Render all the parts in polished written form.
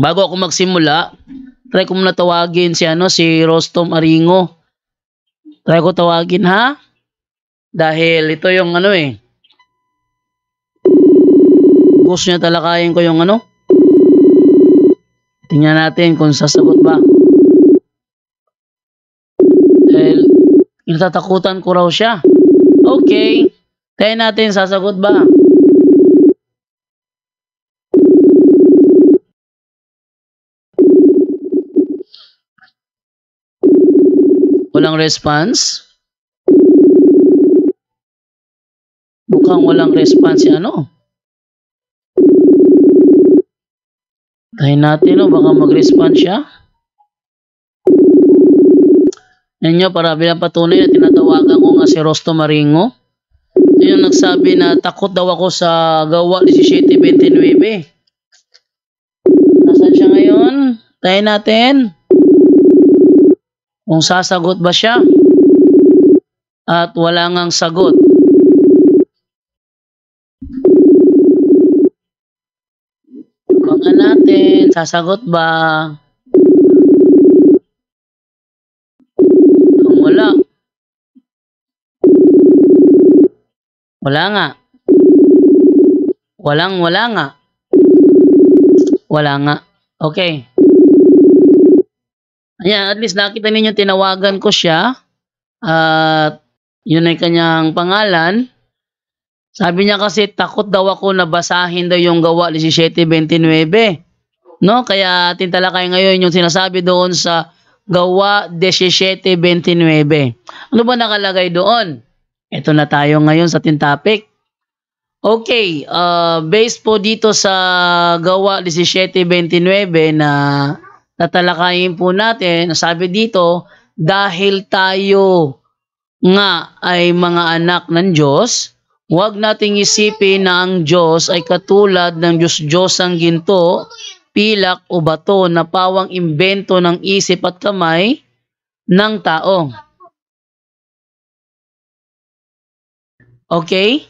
Bago ako magsimula, try ko muna tawagin si Rostom Aringo. Try ko tawagin ha. Dahil ito yung gusto niya talakayin ko yung Tingnan natin kung sasagot ba. Dahil natatakutan ko raw siya. Okay. Tayo natin, sasagot ba? Walang response. Mukhang walang response Tayo natin, baka mag-respond siya. Yan nyo, para bilang patunay na tinatawagan ko nga si Rostom Aringo. Ito yung nagsabi na takot daw ako sa Gawa 17:29. Nasaan siya ngayon? Tayo natin. Kung sasagot ba siya? At wala ngang sagot. Abangan natin, sasagot ba? Kung wala. Wala nga. Wala nga. Wala nga. Okay. Ayan, at least nakita ninyo tinawagan ko siya. At yun ay kanyang pangalan. Sabi niya kasi takot daw ako na basahin daw yung Gawa 17:29. No? Kaya tintalakay ngayon yung sinasabi doon sa Gawa 17:29. Ano ba nakalagay doon? Ito na tayo ngayon sa ating topic. Okay, based po dito sa Gawa 17:29 na tatalakayin po natin, sabi dito, dahil tayo nga ay mga anak ng Diyos, huwag nating isipin na ang Diyos ay katulad ng Diyos-Diyosang ginto, pilak o bato na pawang imbento ng isip at kamay ng tao. Okay?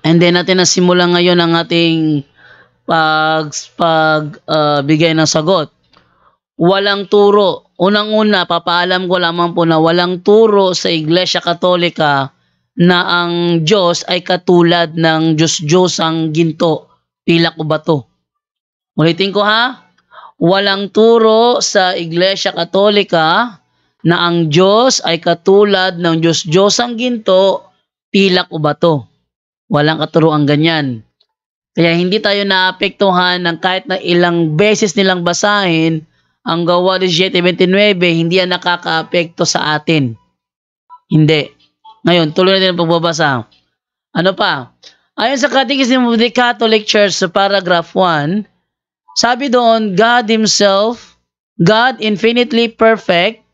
And then natin nasimulan ngayon ang ating bigay ng sagot. Walang turo. Unang-una, papaalam ko lamang po na walang turo sa Iglesia Katolika na ang Diyos ay katulad ng Diyos-Diyosang ginto, pilak o bato. Ulitin ko ha. Walang turo sa Iglesia Katolika na ang Diyos ay katulad ng Diyos-Diyosang ginto, pilak o bato. Walang katuruan ganyan. Kaya hindi tayo naapektuhan ng kahit na ilang beses nilang basahin ang Gawa 17:29, hindi yan nakakaapekto sa atin. Hindi. Ngayon, tuloy natin ang pagbabasa. Ano pa? Ayon sa Catechism of the Catholic Church sa paragraph 1, sabi doon, God Himself, God infinitely perfect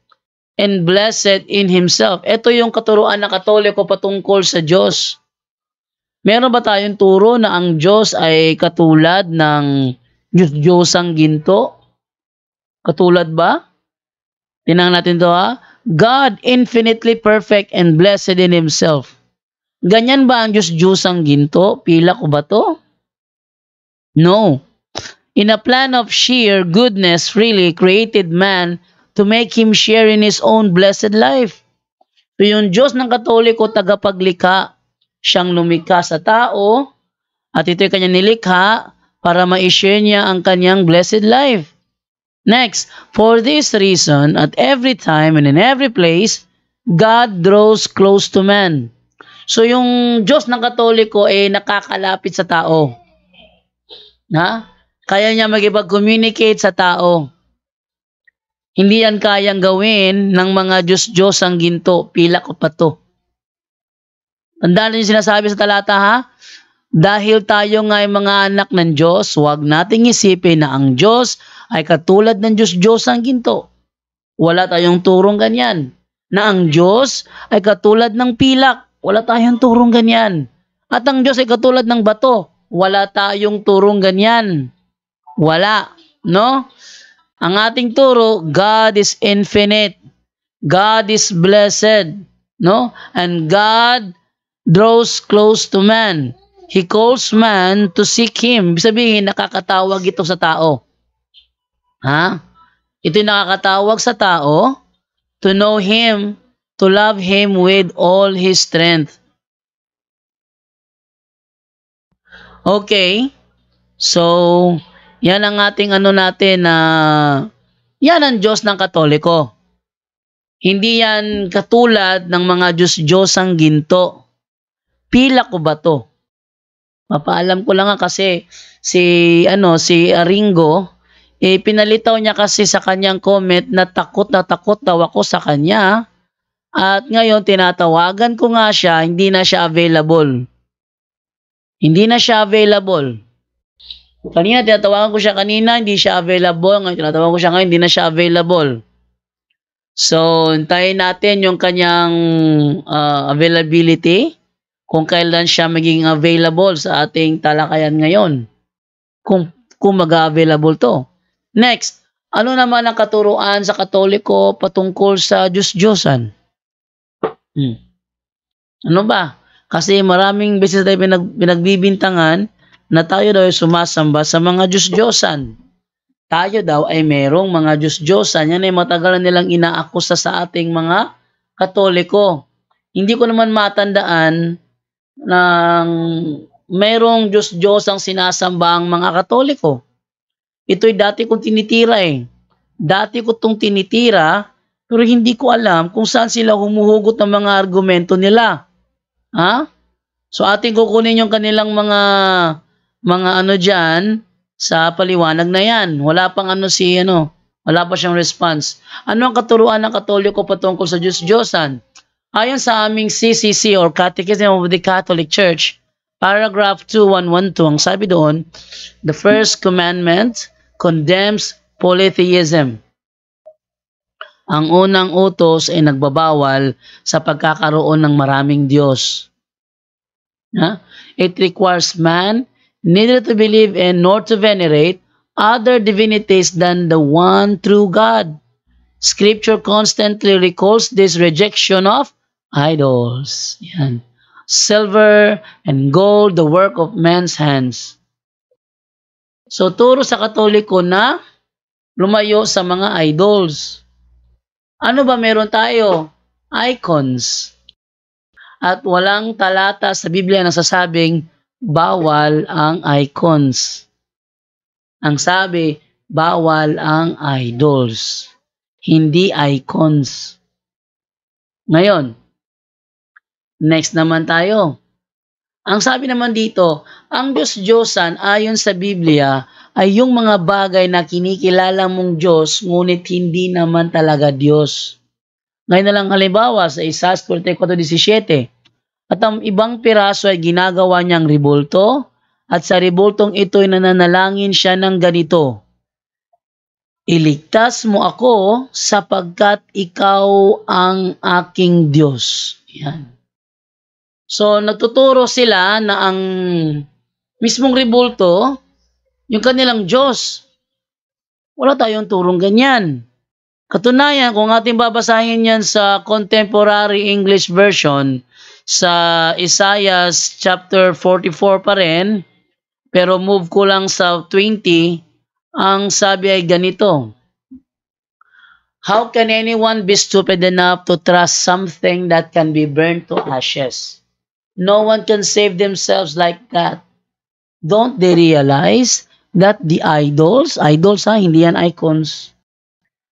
and blessed in Himself. Ito yung katuruan ng Katoliko patungkol sa Diyos. Meron ba tayong turo na ang Diyos ay katulad ng Diyos-Diyosang ginto? Katulad ba? Tinang natin to ha. God infinitely perfect and blessed in Himself. Ganyan ba ang Diyos-Diyosang ginto, pilak o bato? No. In a plan of sheer goodness, really created man to make him share in his own blessed life. So yung Diyos ng Katoliko, tagapaglikha, siyang lumikha sa tao, at ito'y kanyang nilikha para ma-share niya ang kanyang blessed life. Next, for this reason, at every time and in every place, God draws close to man. So yung Diyos ng Katoliko ay nakakalapit sa tao. Kaya niya magipag-communicate sa tao. Hindi yan kayang gawin ng mga Diyos-Diyosang ginto, pilak o pato. Tandaan niyo yung sinasabi sa talata ha? Dahil tayo nga ay mga anak ng Diyos, huwag nating isipin na ang Diyos ay katulad ng Diyos-Diyosang ginto. Wala tayong turong ganyan. Na ang Diyos ay katulad ng pilak. Wala tayong turong ganyan. At ang Diyos ay katulad ng bato. Wala tayong turong ganyan. Wala. No? Ang ating turo, God is infinite. God is blessed. No? And God draws close to man. He calls man to seek Him. Ibig sabihin, nakakatawag ito sa tao. Ha? Ito'y nakakatawag sa tao to know Him, to love Him with all His strength. Okay? So, yan ang ating ano natin na yan ang Diyos ng Katoliko. Hindi yan katulad ng mga Diyos-Diyosang ginto. Pila ko ba to? Mapaalam ko lang nga kasi si Ringo, pinalitaw niya kasi sa kanyang comment na takot daw ako sa kanya. At ngayon tinatawagan ko nga siya, hindi na siya available. Hindi na siya available. Kanina tinatawagan ko siya kanina, hindi siya available. Ngayon tinatawagan ko siya ngayon, hindi na siya available. So, hintayin natin yung kanyang availability kung kailan siya magiging available sa ating talakayan ngayon. Kung mag-available to. Next, ano naman ang katuruan sa Katoliko patungkol sa Diyos-Diyosan? Ano ba? Kasi maraming beses tayo pinagbibintangan na tayo daw ay sumasamba sa mga Diyos-Diyosan. Tayo daw ay merong mga Diyos-Diyosan. Yan ay matagal na nilang inaakusa sa ating mga Katoliko. Hindi ko naman matandaan ng merong Diyos-Diyosang sinasamba ang mga Katoliko. Ito'y dati kong tinitira eh. Dati ko itong tinitira, pero hindi ko alam kung saan sila humuhugot ng mga argumento nila. Ha? So ating kukunin yung kanilang mga ano dyan sa paliwanag na yan. Wala pang wala pa siyang response. Ano ang katuruan ng Katoliko patungkol sa Diyos-Diyosan? Ayon sa aming CCC or Catechism of the Catholic Church, paragraph 2112, ang sabi doon, the first commandment condemns polytheism. Ang unang utos ay nagbabawal sa pagkakaroon ng maraming Diyos. It requires man neither to believe in nor to venerate other divinities than the one true God. Scripture constantly recalls this rejection of idols. Yan. Silver and gold, the work of man's hands. So, turo sa Katoliko na lumayo sa mga idols. Ano ba meron tayo? Icons. At walang talata sa Biblia na sasabing bawal ang icons. Ang sabi, bawal ang idols. Hindi icons. Ngayon, next naman tayo. Ang sabi naman dito, ang Diyos-Diyosan ayon sa Biblia ay yung mga bagay na kinikilala mong Diyos ngunit hindi naman talaga Diyos. Ngayon na lang halimbawa sa Isaiah 44:17. At ang ibang piraso ay ginagawa niyang ribulto at sa ribultong ito ay nananalangin siya ng ganito. Iligtas mo ako sapagkat ikaw ang aking Diyos. Yan. So, nagtuturo sila na ang mismong ribulto, yung kanilang Diyos. Wala tayong turong ganyan. Katunayan, kung ating babasahin yan sa Contemporary English Version, sa Isaiah chapter 44 pa rin, pero move ko lang sa 20, ang sabi ay ganito. How can anyone be stupid enough to trust something that can be burned to ashes? No one can save themselves like that. Don't they realize that the idols hindi yan icons,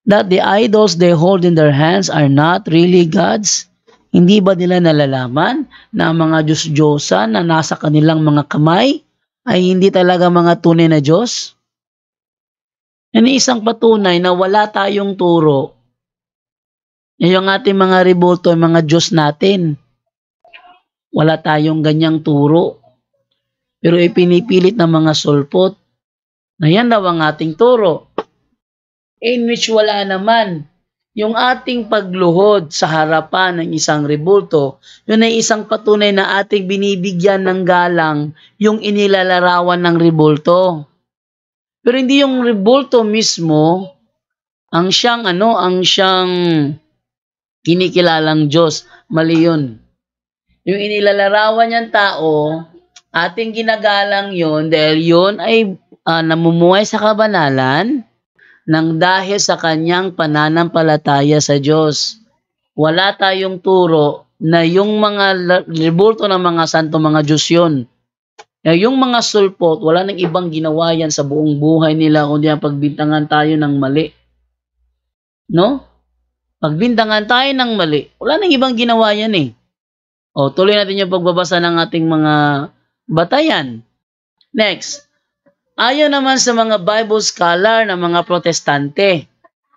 that the idols they hold in their hands are not really gods? Hindi ba nila nalalaman na ang mga Diyos-Diyosan na nasa kanilang mga kamay ay hindi talaga mga tunay na Diyos? Yan isang patunay na wala tayong turo. Yung ating mga ribulto, mga Diyos natin. Wala tayong ganyang turo. Pero ipinipilit ng mga sulpot na yan daw ang ating turo. In which wala naman. Yung ating pagluhod sa harapan ng isang ribulto, yun ay isang patunay na ating binibigyan ng galang yung inilalarawan ng ribulto. Pero hindi yung ribulto mismo ang siyang kinikilalang Diyos. Mali yun. Yung inilalarawan niyang tao, ating ginagalang yun dahil yun ay namumuhay sa kabanalan nang dahil sa kanyang pananampalataya sa Diyos. Wala tayong turo na yung mga rebulto ng mga santo mga Diyos yun. Yung mga sulpot, wala nang ibang ginawa yan sa buong buhay nila kundi ang pagbintangan tayo ng mali. No? Pagbintangan tayo ng mali, wala nang ibang ginawa yan eh. O, tuloy natin yung pagbabasa ng ating mga batayan. Next, ayon naman sa mga Bible scholar na mga protestante,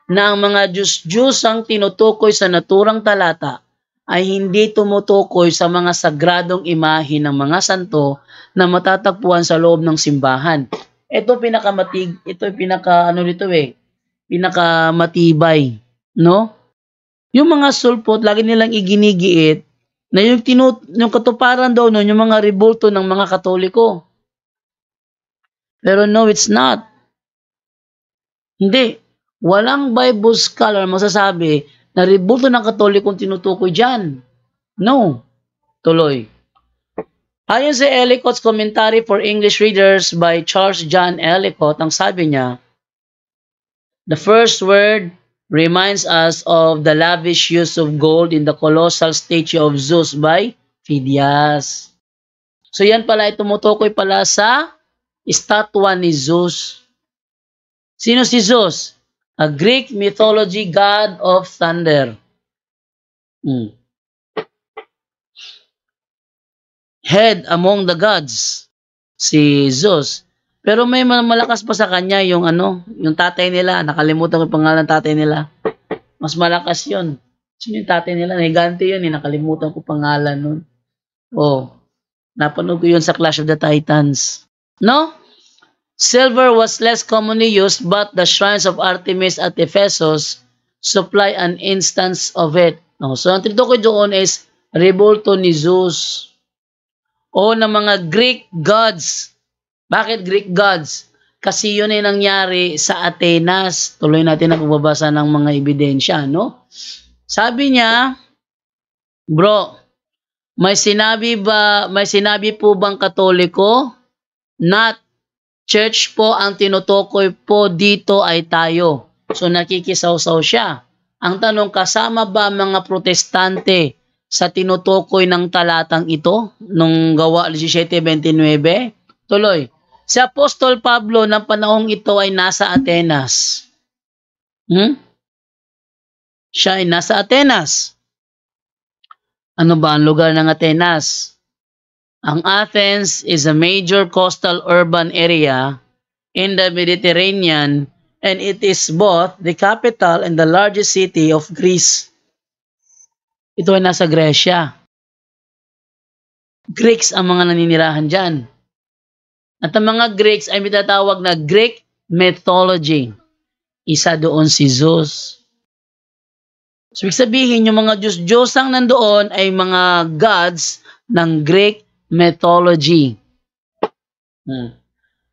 na ang mga Diyos-Diyos ang tinutukoy sa naturang talata ay hindi tumutukoy sa mga sagradong imahe ng mga santo na matatagpuan sa loob ng simbahan. Ito pinakamatibay, no? Yung mga sulpot, lagi nilang iginigiit na yung katuparan daw nun, yung mga rebulto ng mga Katoliko. Pero no, it's not. Hindi. Walang Bible scholar masasabi na rebulto ng Katolikong tinutukoy dyan. No. Tuloy. Ayon sa Ellicott's Commentary for English Readers by Charles John Ellicott, ang sabi niya, the first word reminds us of the lavish use of gold in the colossal statue of Zeus by Phidias. So yan pala, tumutukoy pala sa estatwa ni Zeus. Sino si Zeus? A Greek mythology god of thunder. Head among the gods, si Zeus. Pero may malakas pa sa kanya yung yung tatay nila. Nakalimutan ko yung pangalan ng tatay nila. Mas malakas yun. Sino yung tatay nila? Higante yun. Nakalimutan ko pangalan nun. Napanood ko yun sa Clash of the Titans. No? Silver was less commonly used, but the shrines of Artemis at Ephesus supply an instance of it. No? So, ang tinutukoy doon is rebulto ni Zeus o ng mga Greek gods. Bakit Greek gods? Kasi yun ay nangyari sa Atenas. Tuloy natin ang pagbabasa ng mga ebidensya, no? Sabi niya, bro, may sinabi po bang Katoliko? Not. Church po ang tinutukoy po dito ay tayo. So nakikisaw-saw siya. Ang tanong, kasama ba mga protestante sa tinutukoy ng talatang ito nung Gawa 17:29? Tuloy. Si Apostol Pablo ng panahong ito ay nasa Atenas. Siya ay nasa Atenas. Ano ba ang lugar ng Atenas? Ang Athens is a major coastal urban area in the Mediterranean, and it is both the capital and the largest city of Greece. Ito ay nasa Gresya. Greeks ang mga naninirahan dyan. At ang mga Greeks ay mitatawag na Greek mythology. Isa doon si Zeus. So, ibig sabihin, yung mga Diyos-Diyosang nandoon ay mga gods ng Greek mythology.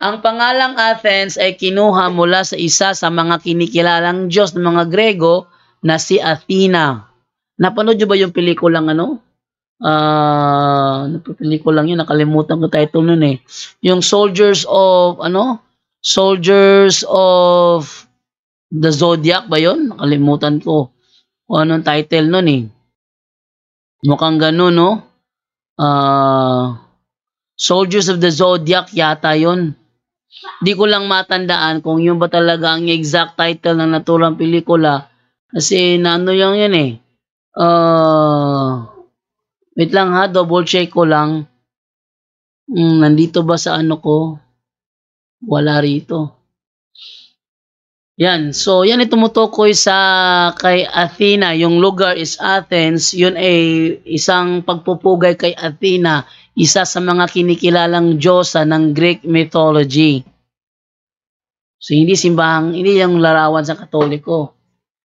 Ang pangalang Athens ay kinuha mula sa isa sa mga kinikilalang Diyos ng mga Grego na si Athena. Napanood nyo ba yung pelikulang pelikulang yun, nakalimutan ko title nun eh. Yung Soldiers of the Zodiac ba yun? Nakalimutan ko. O anong title nun eh. Mukhang ganun, no? Soldiers of the Zodiac yata yun. Di ko lang matandaan kung yun ba talaga ang exact title ng naturang pelikula. Kasi naano yan eh. Wait lang ha, double check ko lang. Nandito ba sa ko? Wala rito. Yan. So, yan ay tumutukoy kay Athena. Yung lugar is Athens. Yun ay isang pagpupugay kay Athena. Isa sa mga kinikilalang diyosa ng Greek mythology. So, hindi yung larawan sa Katoliko.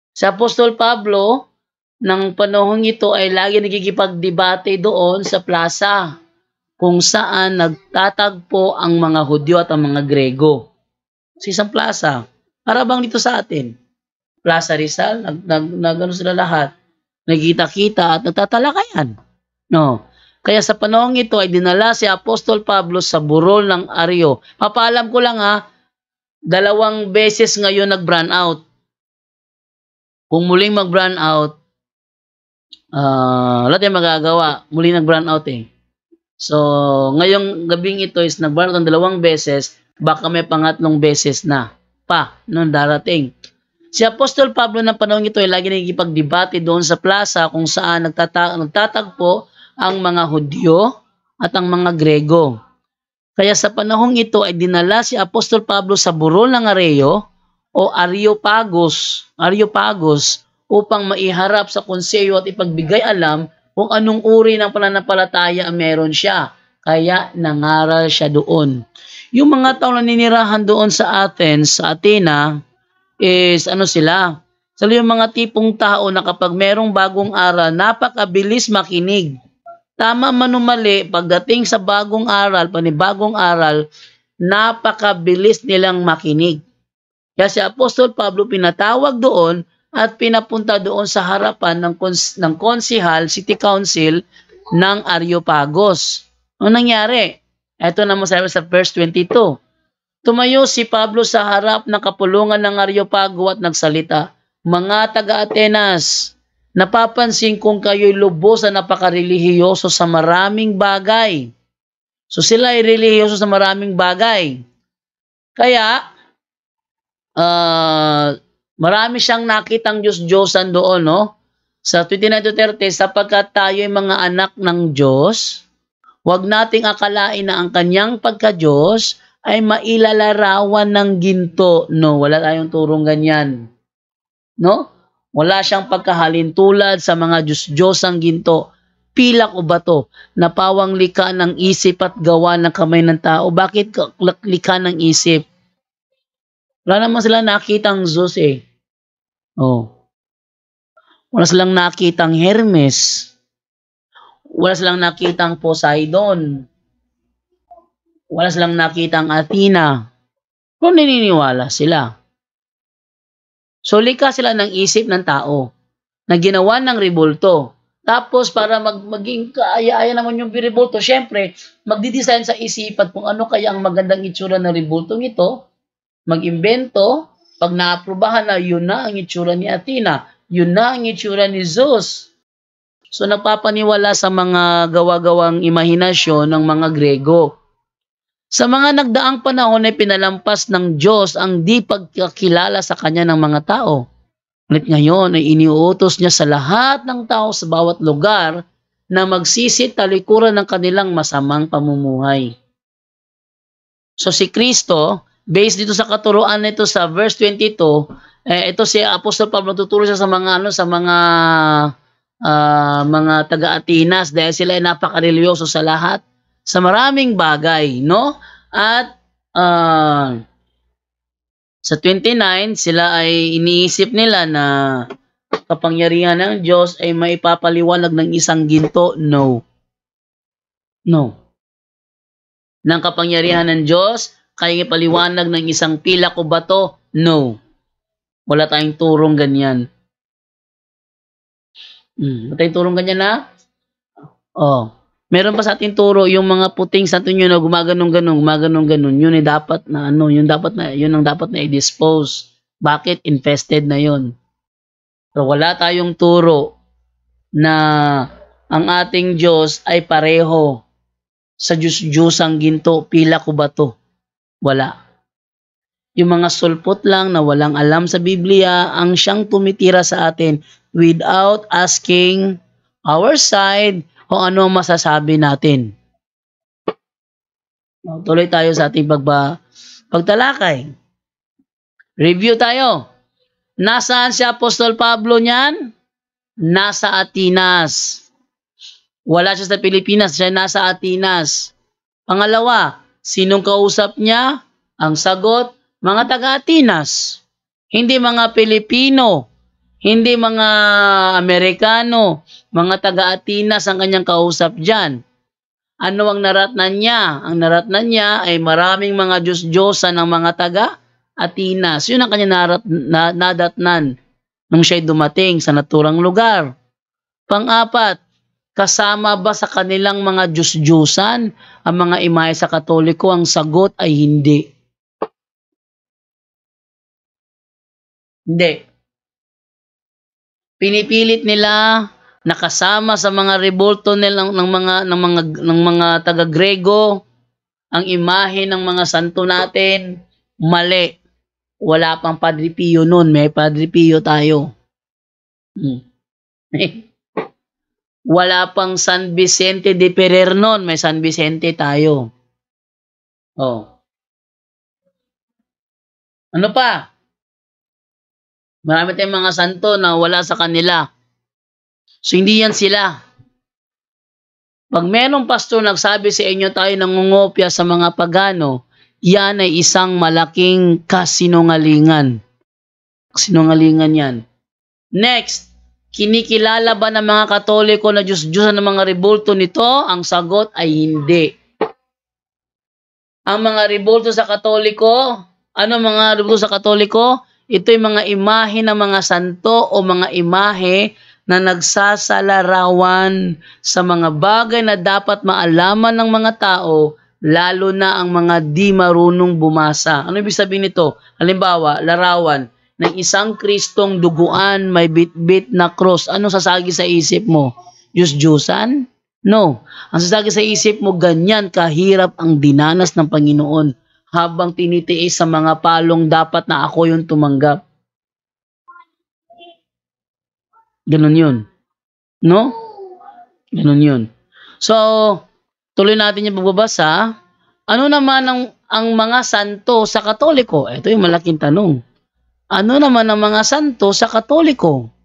Sa Apostol Pablo, ng panahong ito ay lagi nagkikipagdebate doon sa plaza kung saan nagtatagpo ang mga Hudyo at ang mga Grego. Sa isang plaza. Para bang dito sa atin? Plaza Rizal, nagano sila lahat. Nagkita-kita at nagtatalakayan. No. Kaya sa panahong ito ay dinala si Apostol Pablo sa burol ng Aryo. Papaalam ko lang ha, 2 beses ngayon nag-brand out. Kung muling mag-brand out, wala tayong magagawa. Muling nag-brand out eh. So, ngayong gabing ito is nag-brand out ng 2 beses, baka may pangatlong beses na pa nung darating. Si Apostol Pablo ng panahon ito ay lagi nagkikipagdebate doon sa plaza kung saan nagtatagpo ang mga Hudyo at ang mga Grego. Kaya sa panahong ito ay dinala si Apostol Pablo sa burol ng Areo o Areopagus upang maiharap sa konseyo at ipagbigay alam kung anong uri ng pananampalataya ang meron siya. Kaya nangaral siya doon. Yung mga tao na ninirahan doon sa Athens, sa Athena, is sila? Yung mga tipong tao na kapag merong bagong aral, napakabilis makinig. Tama man o mali, pagdating sa bagong aral, panibagong aral, napakabilis nilang makinig. Kaya si Apostol Pablo pinatawag doon at pinapunta doon sa harapan ng konsihal, city council ng Areopagus. Ano nangyari? Ito na masabi sa verse 22. Tumayo si Pablo sa harap ng kapulungan ng Areopago at nagsalita, "Mga taga-Atenas, napapansin kong kayo'y lubos na napakarelihiyoso sa maraming bagay." So sila ay relihiyoso sa maraming bagay. Kaya, marami siyang nakitang Diyos-Diyosan doon, no? Sa 29-30, sapagkat tayo ay mga anak ng Diyos, huwag nating akalain na ang kanyang pagka-Diyos ay mailalarawan ng ginto. No, wala tayong turong ganyan. No? Wala siyang pagkahalintulad sa mga Diyos-Diyosang ginto. Pilak o bato, napawang likha ng isip at gawa ng kamay ng tao. Bakit likha ng isip? Wala naman sila nakitang Zeus eh. Oh. Wala silang nakitang Hermes. Wala silang nakitang Poseidon. Wala silang nakitang Athena. Kung naniniwala sila. So, likha sila ng isip ng tao na ginawa ng rebulto. Tapos, para maging kaaya-aya naman yung rebulto, syempre, magdidesign sa isipan kung ano kaya ang magandang itsura ng rebultong ito, mag-imbento, pag naaprubahan na, yun na ang itsura ni Athena, yun na ang itsura ni Zeus. So, nagpapaniwala sa mga gawa-gawang imahinasyon ng mga Grego. Sa mga nagdaang panahon ay pinalampas ng Diyos ang di pagkakilala sa Kanya ng mga tao. Ngunit ngayon ay iniuutos niya sa lahat ng tao sa bawat lugar na magsisit talikuran ng kanilang masamang pamumuhay. So si Kristo, based dito sa katuruan nito sa verse 22, ito si Apostol Pablo tuturo siya sa mga mga taga-Atenas dahil sila ay napaka-religyoso sa lahat, sa maraming bagay, no? At sa 29, sila ay iniisip nila na kapangyarihan ng Diyos ay maipapaliwanag ng isang ginto. No. No. Ng kapangyarihan ng Diyos, kaya ipaliwanag ng isang pilak o bato. No. Wala tayong turong ganyan. Wala tayong turong ganyan na? Oh. Meron pa sa ating turo yung mga puting santo nyo na gumaganong-ganon, yun ay dapat na yun ang dapat na i-dispose. Bakit? Infested na yun. So wala tayong turo na ang ating Diyos ay pareho sa Diyos-Diyosang ginto, pilak o bato. Wala. Yung mga sulpot lang na walang alam sa Biblia ang siyang tumitira sa atin without asking our side kung ano ang masasabi natin. Tuloy tayo sa ating pagtalakay. Review tayo. Nasaan si Apostol Pablo niyan? Nasa Atenas. Wala siya sa Pilipinas, siya nasa Atenas. Pangalawa, sinong kausap niya? Ang sagot, mga taga-Atenas. Hindi mga Pilipino. Hindi mga Amerikano, mga taga-Atenas ang kanyang kausap dyan. Ano ang naratnan niya? Ang naratnan niya ay maraming mga Diyos-Diyosan ng mga taga-Atenas. Yun ang kanyang nadatnan nung siya'y dumating sa naturang lugar. Pang-apat, kasama ba sa kanilang mga Diyos-Diyosan ang mga imahe sa Katoliko? Ang sagot ay hindi. Hindi. Pinipilit nila nakasama sa mga rebulto nila ng mga taga-Grego ang imahe ng mga santo natin. Mali. Wala pang Padre Pio noon, may Padre Pio tayo. Wala pang San Vicente de Ferrer noon, may San Vicente tayo. Oh. Ano pa? Marami tayong mga santo na wala sa kanila. So, hindi yan sila. Pag merong pastor nagsabi sa inyo tayo nangungopya sa mga pagano, yan ay isang malaking kasinungalingan. Kasinungalingan yan. Next, kinikilala ba ng mga Katoliko na Diyos-Diyosan ng mga rebulto nito? Ang sagot ay hindi. Ang mga rebulto sa Katoliko, ano mga rebulto sa Katoliko? Ito'y mga imahe ng mga santo o mga imahe na nagsasalarawan sa mga bagay na dapat maalaman ng mga tao, lalo na ang mga di marunong bumasa. Ano ibig sabihin nito? Halimbawa, larawan ng isang Kristong duguan, may bit-bit na cross. Ano sasagi sa isip mo? Diyos-Diyosan? No. Ang sasagi sa isip mo, ganyan kahirap ang dinanas ng Panginoon habang tinitiis sa mga palong dapat na ako yung tumanggap. Ganun yun. No? Ganun yun. So, tuloy natin yung pagbabasa. Ano naman ang mga santo sa Katoliko? Ito yung malaking tanong. Ano naman ang mga santo sa Katoliko?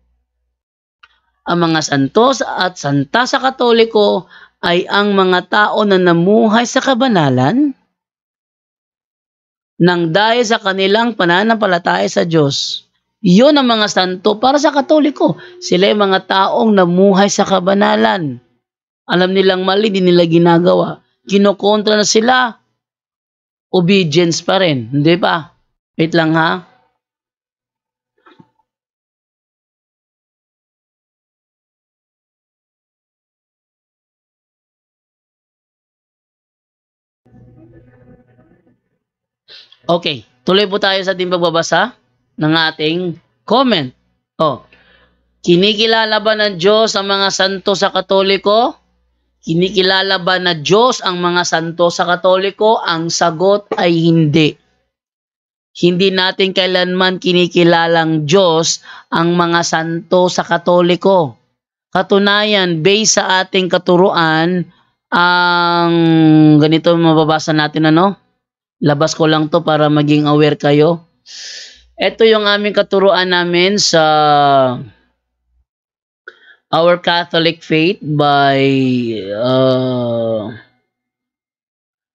Ang mga santo at santa sa Katoliko ay ang mga tao na namuhay sa kabanalan nang dahil sa kanilang pananampalataya sa Diyos. Yun ang mga santo para sa Katoliko. Sila ay mga taong namuhay sa kabanalan. Alam nilang mali, di nila ginagawa. Kinokontra na sila. Obedience pa rin. Hindi pa? Wait lang ha. Okay, tuloy po tayo sa ating pagbabasa ng ating comment. Kinikilala ba ng Diyos ang mga santo sa Katoliko? Kinikilala ba na Diyos ang mga santo sa Katoliko? Ang sagot ay hindi. Hindi natin kailanman kinikilalang Diyos ang mga santo sa Katoliko. Katunayan, based sa ating katuruan, ang ganito mababasa natin Labas ko lang to para maging aware kayo. Ito yung aming katuruan namin sa Our Catholic Faith by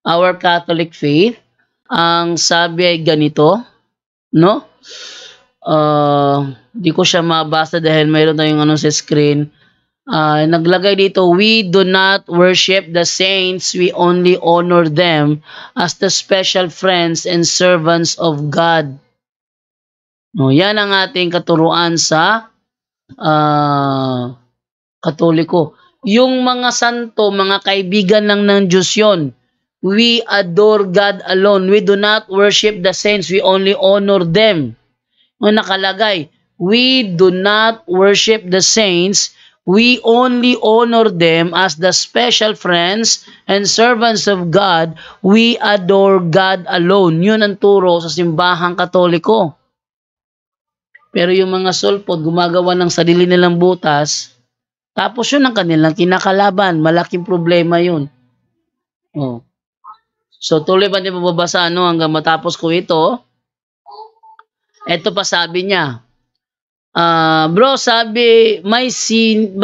Our Catholic Faith. Ang sabi ay ganito, no? Di ko siya mabasa dahil mayroon tayong sa screen. Naglagay dito, we do not worship the saints, we only honor them as the special friends and servants of God. No, yan ang ating katuruan sa Katoliko. Yung mga santo, mga kaibigan lang ng Diyos yun. We adore God alone. We do not worship the saints, we only honor them. Yung nakalagay, we do not worship the saints, we only honor them as the special friends and servants of God. We adore God alone. Yun ang turo sa simbahang Katoliko. Pero yung mga sulpot, gumagawa ng sarili nilang butas, tapos yun ang kanilang kinakalaban. Malaking problema yun. So tuloy pa din mababasa hanggang matapos ko ito. Ito pa sabi niya, bro, sabi, may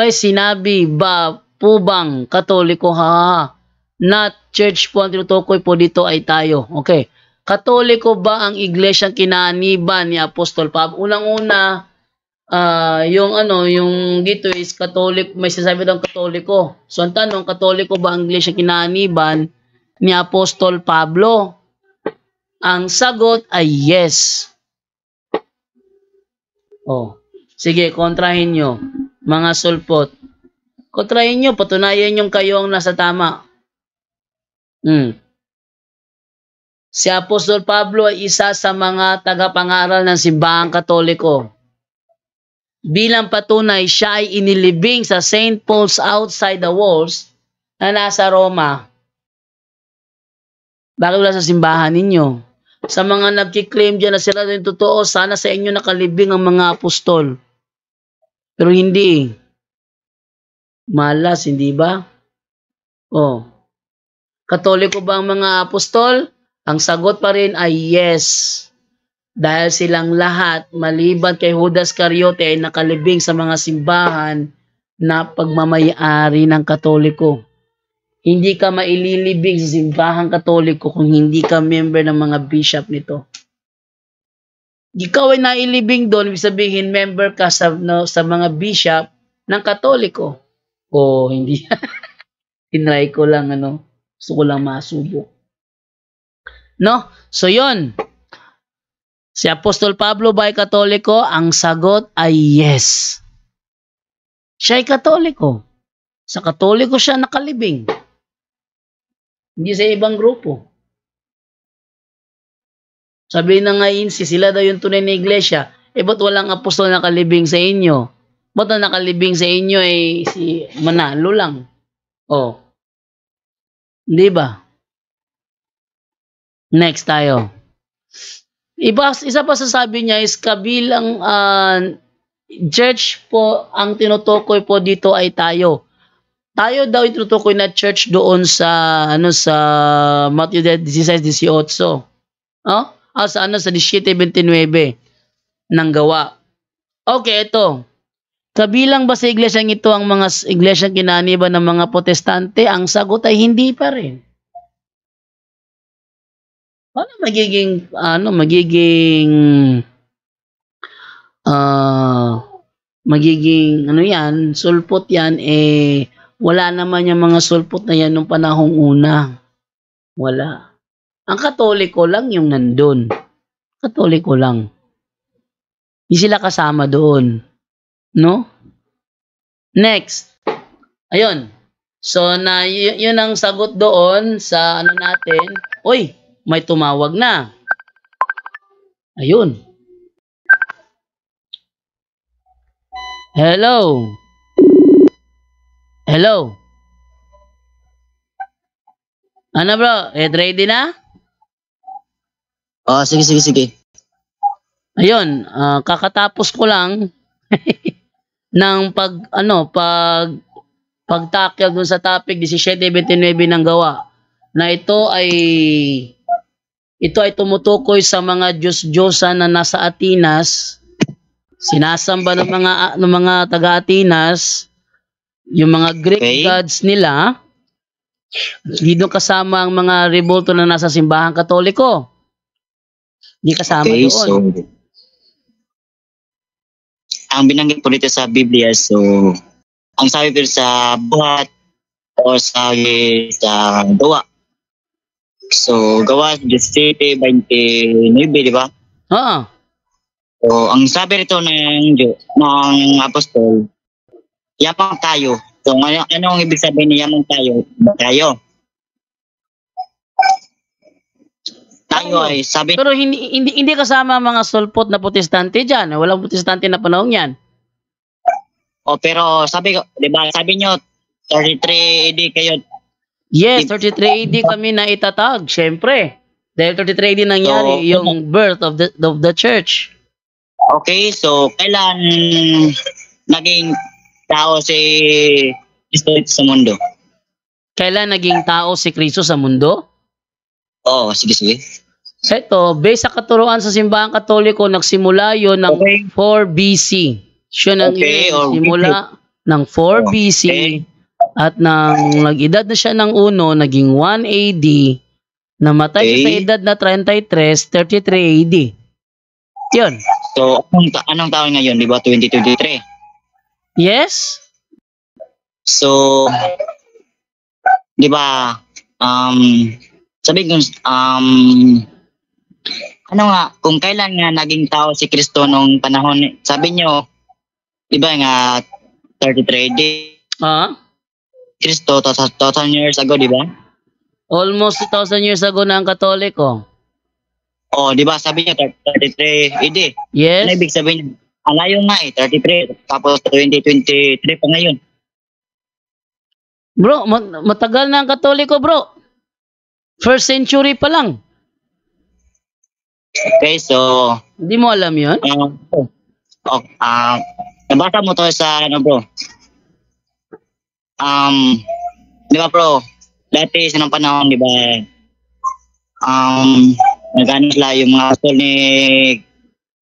sinabi ba po bang Katoliko? Not church po ang tinutukoy po dito ay tayo. Okay. Katoliko ba ang iglesyang kinaniban ni Apostol Pablo? Unang-una, yung dito is Katolik, may sinasabi daw Katoliko. So ang tanong, Katoliko ba ang iglesyang kinaniban ni Apostol Pablo? Ang sagot ay yes. Sige, kontrahin nyo. Mga sulpot. Kontrahin nyo, patunayan yung kayo ang nasa tama. Si Apostol Pablo ay isa sa mga tagapangaral ng simbahang Katoliko. Bilang patunay, siya ay inilibing sa St. Paul's outside the walls na nasa Roma. Bakit wala sa simbahan ninyo? Sa mga nagkiklaim dyan na sila yung totoo, sana sa inyo nakalibing ang mga apostol. Pero hindi. Malas, hindi ba? Oh. Katoliko ba ang mga apostol? Ang sagot pa rin ay yes. Dahil silang lahat, maliban kay Judas Iscariote, ay nakalibing sa mga simbahan na pagmamayari ng Katoliko. Hindi ka maililibing sa simbahang Katoliko kung hindi ka member ng mga bishop nito. Ikaw ay nailibing doon, ibig sabihin member ka sa mga bishop ng Katoliko. O hindi. Tinry ko lang, gusto ko lang masubok. No? So, yon. Si Apostol Pablo ba ay Katoliko? Ang sagot ay yes. Siya ay Katoliko. Sa Katoliko siya nakalibing. Hindi sa ibang grupo. Sabi na ngayon, sila daw yung tunay na iglesia. Ba't walang apostol nakalibing sa inyo? Ba't ang nakalibing sa inyo ay si Manalo lang? Oh. Di ba? Next tayo. Isa pa sasabi niya is kabilang church po, ang tinutukoy po dito ay tayo. Tayo daw itutukoy na church doon sa sa Matthew 16:18. Oh? Sa 17:29 ng Gawa. Okay, ito. Kabilang ba sa iglesyang ito ang mga iglesyang kinaniban ng mga Protestante? Ang sagot ay hindi pa rin. Paano magiging yan, sulpot yan, wala naman yung mga sulpot na yan nung panahong una. Wala. Ang Katoliko lang yung nandun. Katoliko lang. Hindi sila kasama doon. No? Next. Ayun. So, yun ang sagot doon sa natin. Uy, may tumawag na. Ayun. Hello. Hello. Ano bro? Ready na? Sige. Ayun, kakatapos ko lang ng pagtackle dun sa topic 17:29 ng Gawa na ito ay tumutukoy sa mga Diyos-Diyosan na nasa Atenas, sinasamba ng mga taga-Atenas, yung mga Greek gods nila. Hindi doon kasama ang mga rebulto na nasa simbahang Katoliko. Hindi kasama doon. So, ang binanggit po dito sa Biblia, so, ang sabi po sa buhat o sa Gawa. So, Gawa 17:29, di ba? Oo. So, ang sabi rito ng apostol, yamang tayo. So, anong ibig sabihin ni yamang tayo? Tayo. Tayo ay sabi. Pero hindi kasama mga sulpot na Protestante diyan. Walang Protestante na panahon 'yan. Pero sabi ko, 'di ba? Sabi nyo 33 AD kayo. Yes, 33 AD kami na itatag, syempre. Dahil 33 AD nangyari yung birth of the church. Okay, so kailan naging tao si Kristo sa mundo? Kailan naging tao si Kristo sa mundo? Sige. Ito, based sa katuruan sa simbahang Katoliko, nagsimula yon ng 4 BC. Siya nang simula ng 4 BC at nang nag-edad na siya ng 1, naging 1 AD, namatay siya sa edad na 33 AD. Yun. So, anong taon ngayon? Di ba 2023? Yes. So, di ba, sabi ko, kung kailan nga naging tao si Kristo nung panahon, sabi nyo, di ba nga 33 AD? Kristo, 2,000 years ago, di ba? Almost 2,000 years ago na ang Katoliko. Oh, di ba sabi niya 33 AD. Yes. Ano ibig sabihin niya? Ang layo nga 33. Tapos 2023 pa ngayon. Bro, matagal na ang Katoliko, bro. First century pa lang. Okay, so Hindi mo alam yun? nabasa mo to sa ano bro? Di ba bro? Dati sa nang panahon, di ba? Nagano sila yung mga apostol ni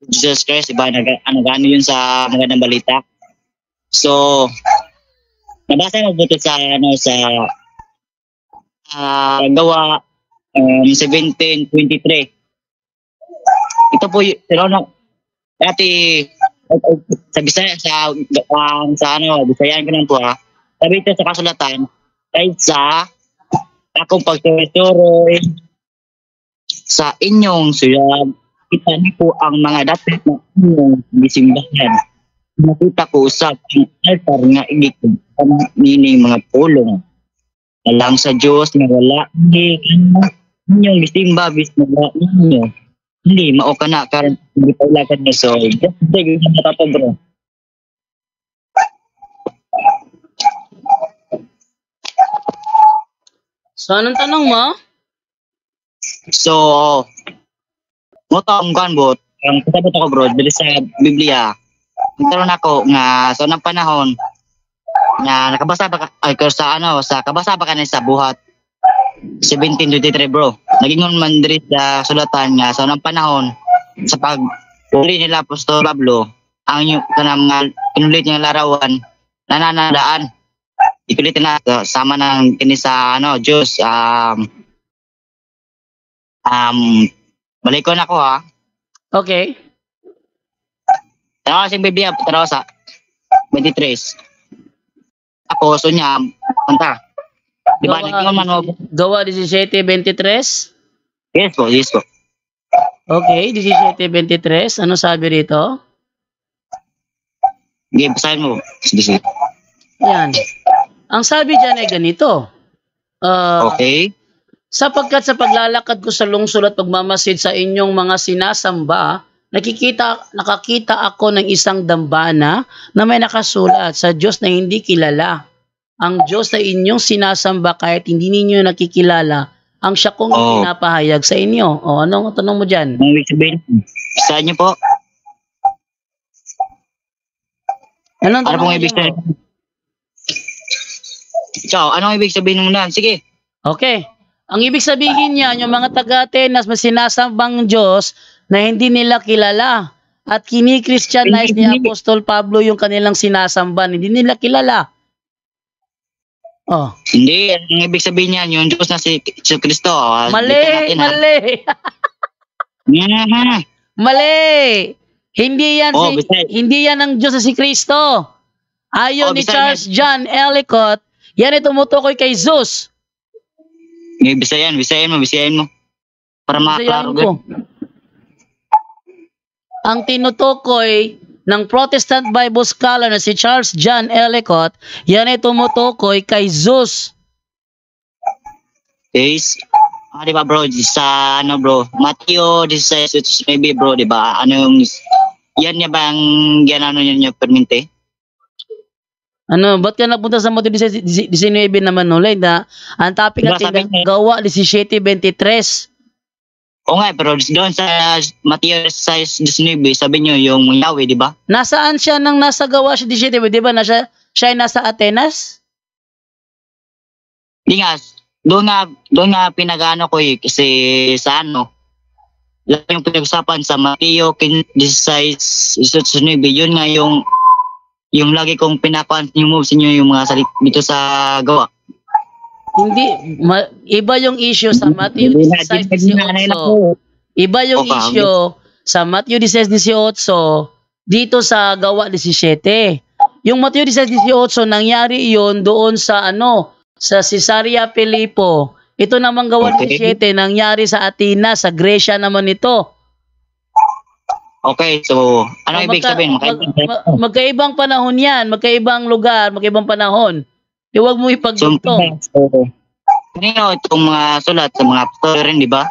Jesus Christ, di ba? Nagano yun sa magandang balita. So, nabasa mo buto sa ano sa gawa 17:23. Ito po pero no dati sa Bisaya sa Bisayaan ko lang po ha. Sabi ito sa kasulatan kaysa akong pagtuloy sa inyong suyag kita niyo po ang mga dapat na inyong bisimbahan. Nakita ko usap ang altar nga ilikod nining mga pulong alang sa Diyos na wala hindi inyong bisimba bismillah ninyo hindi mao kana karon hindi pa ilakan niyo so just sige na to bro. So, anong tanong mo? So mo ta ang kanbot ang kasabot ako bro dili sa Biblia. Nagkaroon ako nga sa unang panahon na nakabasa ba sa ano sa kabasa ba kanina sa buhat 17:23 bro. Nagingon man diri sa sulatan nga sa unang panahon sa paguli nila Apostol Pablo ang yung kanang kinulit niyang larawan nananadaan. Ipilit na sama ng kini sa ano Diyos balikon ako ha. Okay. Tanaw sa Biblia tanaw sa 23. Ako so niya kanta. Di ba nagingon man mo? Gawa 17:23? Yes po, yes po. Okay, 17:23. Ano sabi rito? Sige, basahin mo. Sige. Yan. Ang sabi dyan ay ganito. Okay. Sapagkat sa paglalakad ko sa lungsod at pagmamasid sa inyong mga sinasamba, nakakita ako ng isang dambana na may nakasulat sa Diyos na hindi kilala. Ang Diyos na inyong sinasamba kahit hindi ninyo nakikilala, ang siya kong pinapahayag sa inyo. O, anong tanong mo dyan? Ang ibig sabihin, saan niyo po? Anong Ano tanong pong mo ibig dyan, sabihin? bro? Ciao, anong ibig sabihin mo na? Sige. Okay. Ang ibig sabihin niya, yung mga taga-Atenas may sinasambang Diyos na hindi nila kilala at kini-Christianize ni Apostol Pablo yung kanilang sinasamba, hindi nila kilala. Oh. Hindi, ang ibig sabihin niyan, yung Diyos na si Kristo. Mali, mali. Mali. Hindi yan hindi yan ang Diyos na si Kristo. Ayon ni Charles John Ellicott, yan ay tumutukoy kay Zeus. Bisayan mo. Para maklaro ko. Ang tinutukoy ng Protestant Bible scholar na si Charles John Ellicott, yan ay tumutukoy kay Zeus. Yes. Di ba bro, sa ano bro, Matthew 16 maybe bro, di ba? Ano yung, yan niya ba ang yan ano yun yung permente? Ano, ba't ka napunta sa Matthew 19 naman nulay na ang topic natin gawa 17:23. Oo nga, pero doon sa Matthew 19, sabi niyo yung Yahweh, di ba? Nasaan siya nang nasa gawa siya 17, di ba? Siya ay nasa Atenas? Hindi nga, doon nga pinag-ano ko kasi sa ano, yung pinag-usapan sa Matthew 16, yun nga yung lagi kong pinakuan yung move sa inyo yung mga salit dito sa gawa. Hindi, iba yung issue sa Matthew 16:18. Iba yung issue sa Matthew 16:18 dito sa gawa 17. Yung Matthew 16:18 nangyari iyon doon sa sa Caesarea Philippo. Ito namang gawa 17 nangyari sa Atenas, sa Grecia naman ito. Okay, so ano ibig sabihin? Magkaibang panahon yan, magkaibang lugar, magkaibang panahon. Huwag mo ipagdugtong. Kanino itong mga sulat sa mga apostol rin, di ba?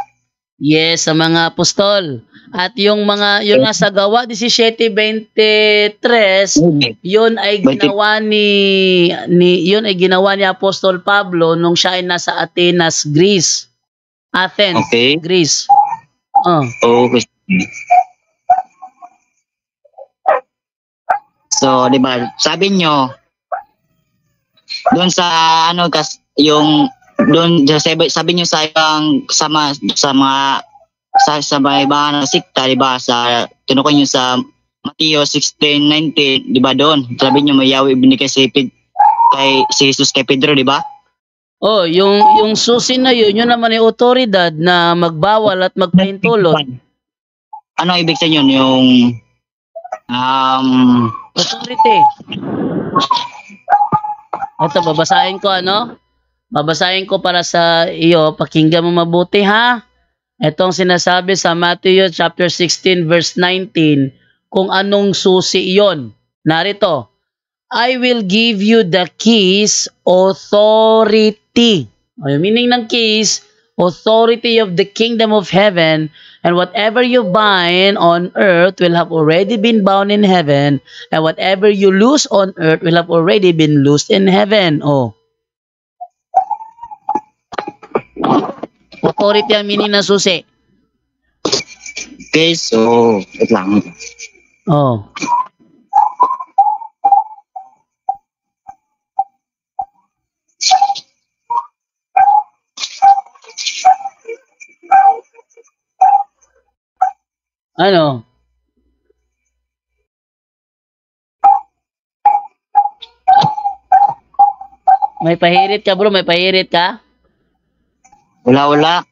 Yes, sa mga apostol. At yung nga sa Gawa 17:23, yun ay ginawa yun ay ginawa ni Apostol Pablo nung siya ay nasa Athens, Greece. Athens, Okay. Greece. Oh. Okay. So, di ba, sabi nyo, doon sa yung doon sabi nyo sa ibang sa mga iba na sikta, di ba, sa tinukoy nyo sa Mateo 16:19, di ba, doon sabi nyo may yawi binigay si Jesus kay Pedro, di ba? Oh, yung susi na yun naman ay otoridad na magbawal at magpahintulot. Ano ibig sabihin yun? Yung authority. Ito, babasahin ko Babasahin ko para sa iyo, pakinggan mo mabuti ha. Itong sinasabi sa Matthew chapter 16 verse 19, kung anong susi iyon. Narito, I will give you the keys, authority. O, yung meaning ng keys, authority of the kingdom of heaven, and whatever you bind on earth will have already been bound in heaven, and whatever you loose on earth will have already been loosed in heaven. Oh. Authority ang meaning ng susi. Okay, so, wait lang. Oh. Ano? May pahirit ka, bro? May pahirit ka? Wala.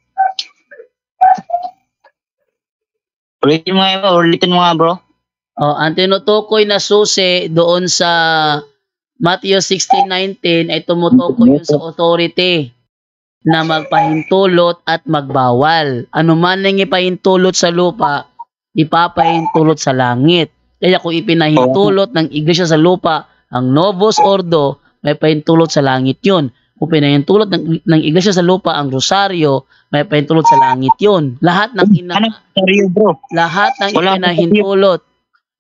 Ulitin mo nga, bro. Oh, ang tinutukoy na susi doon sa Matthew 16:19 ay tumutukoy yun sa authority na magpahintulot at magbawal. Ano man ang ipahintulot sa lupa, ipapahintulot sa langit. Kaya kung ipinahintulot ng iglesia sa lupa ang Novus Ordo, may pahintulot sa langit yun. Kung pinahintulot ng iglesia sa lupa ang Rosario, may pahintulot sa langit yun. Lahat ng ipinahintulot.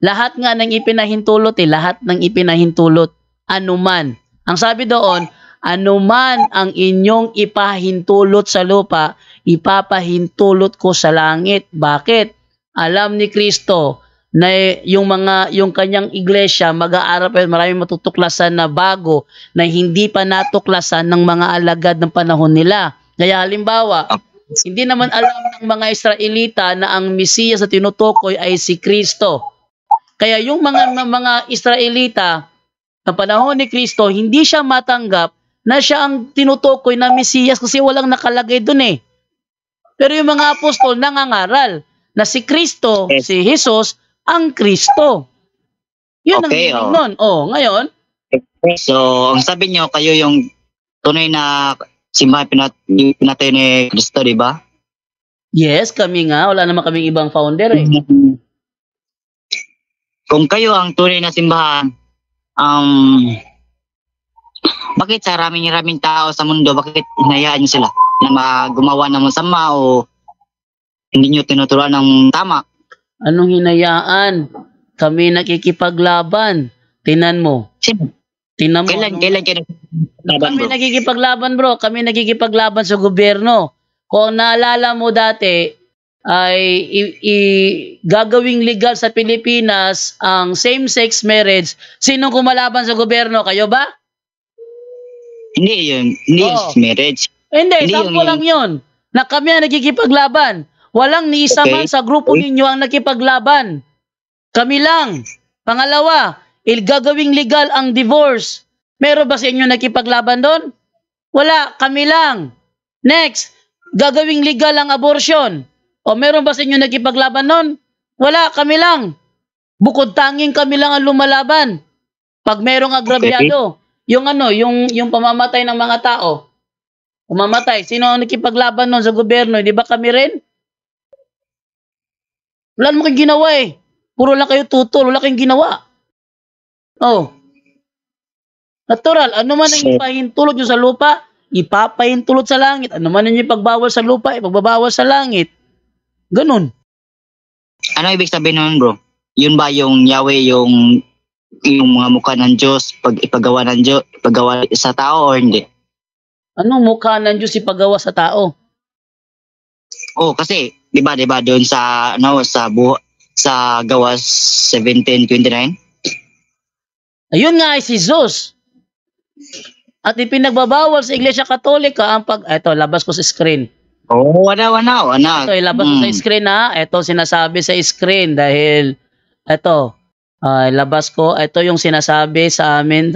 Lahat nga ng ipinahintulot lahat ng ipinahintulot. Anuman. Ang sabi doon, anuman ang inyong ipahintulot sa lupa, ipapahintulot ko sa langit. Bakit? Alam ni Kristo na yung kanyang iglesia mag-aaral pa, maraming matutuklasan na bago na hindi pa natuklasan ng mga alagad ng panahon nila. Kaya halimbawa, hindi naman alam ng mga Israelita na ang Mesiya sa tinutukoy ay si Kristo. Kaya yung mga Israelita sa panahon ni Kristo, hindi siya matanggap na siya ang tinutukoy na Mesiyas kasi walang nakalagay dun eh. Pero yung mga apostol nangangaral na si Kristo, si Jesus, ang Kristo. Yun ang meaning nun. Oh, ngayon. So, ang sabi nyo, kayo yung tunay na simbahan pinatay ni Kristo, di ba? Yes, kami nga. Wala naman kaming ibang founder eh. Kung kayo ang tunay na simbahan, bakit sa raming tao sa mundo, bakit hinayaan nyo sila na gumawa ng masama o hindi nyo tinuturuan ng tama? Anong hinayaan? Kami nakikipaglaban. Tinan mo. Tinan mo. Kailan kayo kami nakikipaglaban, bro. Kami nakikipaglaban sa gobyerno. Kung naalala mo dati, ay gagawing legal sa Pilipinas ang same-sex marriage. Sinong kumalaban sa gobyerno? Kayo ba? Hindi yun. Hindi yung marriage. Hindi, sampo lang yun. Na kami ang nakikipaglaban. Walang ni isa man sa grupo ninyo ang nakipaglaban. Kami lang. Pangalawa, gagawing legal ang divorce. Meron ba sa inyo nakipaglaban doon? Wala, kami lang. Next, gagawing legal ang abortion. O meron ba sa inyo nakipaglaban doon? Wala, kami lang. Bukod tanging kami lang ang lumalaban. Pag merong agrabyado, yung pamamatay ng mga tao. Pumamatay, sino ang nakipaglaban noon sa gobyerno? Di ba kami rin? Wala naman kayong ginawa eh. Puro lang kayo tutol, wala kayong ginawa. Oh. Natural, ano man ang ipahintulot nyo sa lupa, ipapahintulot sa langit. Ano man ang ipagbawal sa lupa, ipagbabawal sa langit. Ganun. Ano ibig sabihin nun, bro? Yun ba yung Yahweh, yung mga mukha ng Diyos, pag ipagawa ng Diyos, ipagawa sa tao or hindi? Ano mukha ng Diyos ipagawa sa tao? Oh, kasi, di ba, doon sa, sa Gawas 17:29? Ayun nga ay si Zeus. At ipinagbabawal sa Iglesia Katolika ang eto, labas ko sa screen. Oh, wala. Ito, ilabas ko sa screen ha. Ito, sinasabi sa screen dahil, ito, ilabas ko. Ito yung sinasabi sa amin,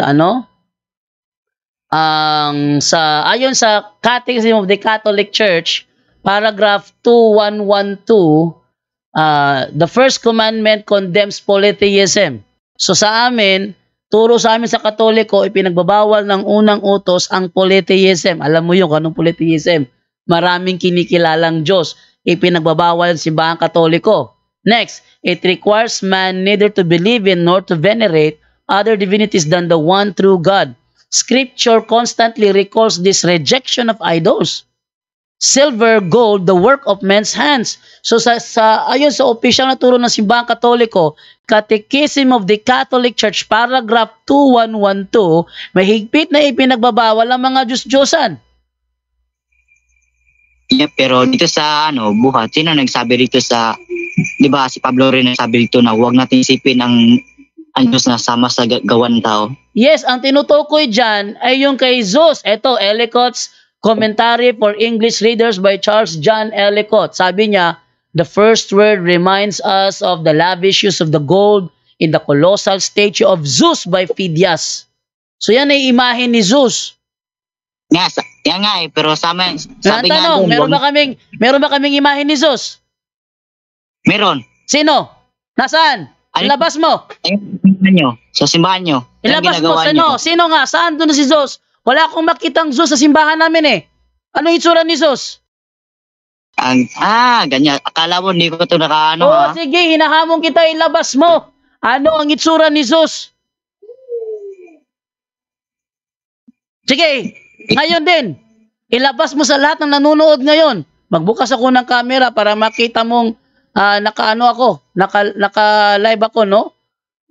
ayon sa Catechism of the Catholic Church, paragraph 2112, the first commandment condemns polytheism. So sa amin, turo sa amin sa Katoliko, ipinagbabawal ng unang utos ang polytheism. Alam mo yung anong polytheism? Maraming kinikilalang Diyos. Ipinagbabawal ang simbahang Katoliko. Next, it requires man neither to believe in nor to venerate other divinities than the one true God. Scripture constantly recalls this rejection of idols. Silver, gold, the work of men's hands. So ayon sa opisyal na turo ng simbahang Katoliko, Catechism of the Catholic Church, paragraph 2112, mahigpit na ipinagbabawal ang mga Diyos-Diyosan. Yeah, pero dito sa buhat, sino nagsabi dito sa, di ba si Pablo rin nagsabi dito na huwag natin isipin ang Diyos na sama sa gawa ng tao? Yes, ang tinutukoy dyan ay yung kay Zeus. Ito, Ellicott's Commentary for English Readers by Charles John Ellicott. Sabi niya, the first word reminds us of the lavish use of the gold in the colossal statue of Zeus by Phidias. So yan ay imahe ni Zeus. Yan nga pero sabi nga doon, meron ba kaming imahe ni Zeus? Meron. Sino? Nasaan? Ilabas mo. Sa simbahan nyo. Ilabas mo. Sino nga? Saan doon si Zeus? Wala akong makitang Zeus sa simbahan namin eh. Anong itsura ni Zeus? Ganyan. Akala mo hindi ko ito ha? Sige, hinahamon kita, ilabas mo. Ano ang itsura ni Zeus? Sige, ngayon din. Ilabas mo sa lahat ng nanonood ngayon. Magbukas ako ng camera para makita mong naka-live ako, no?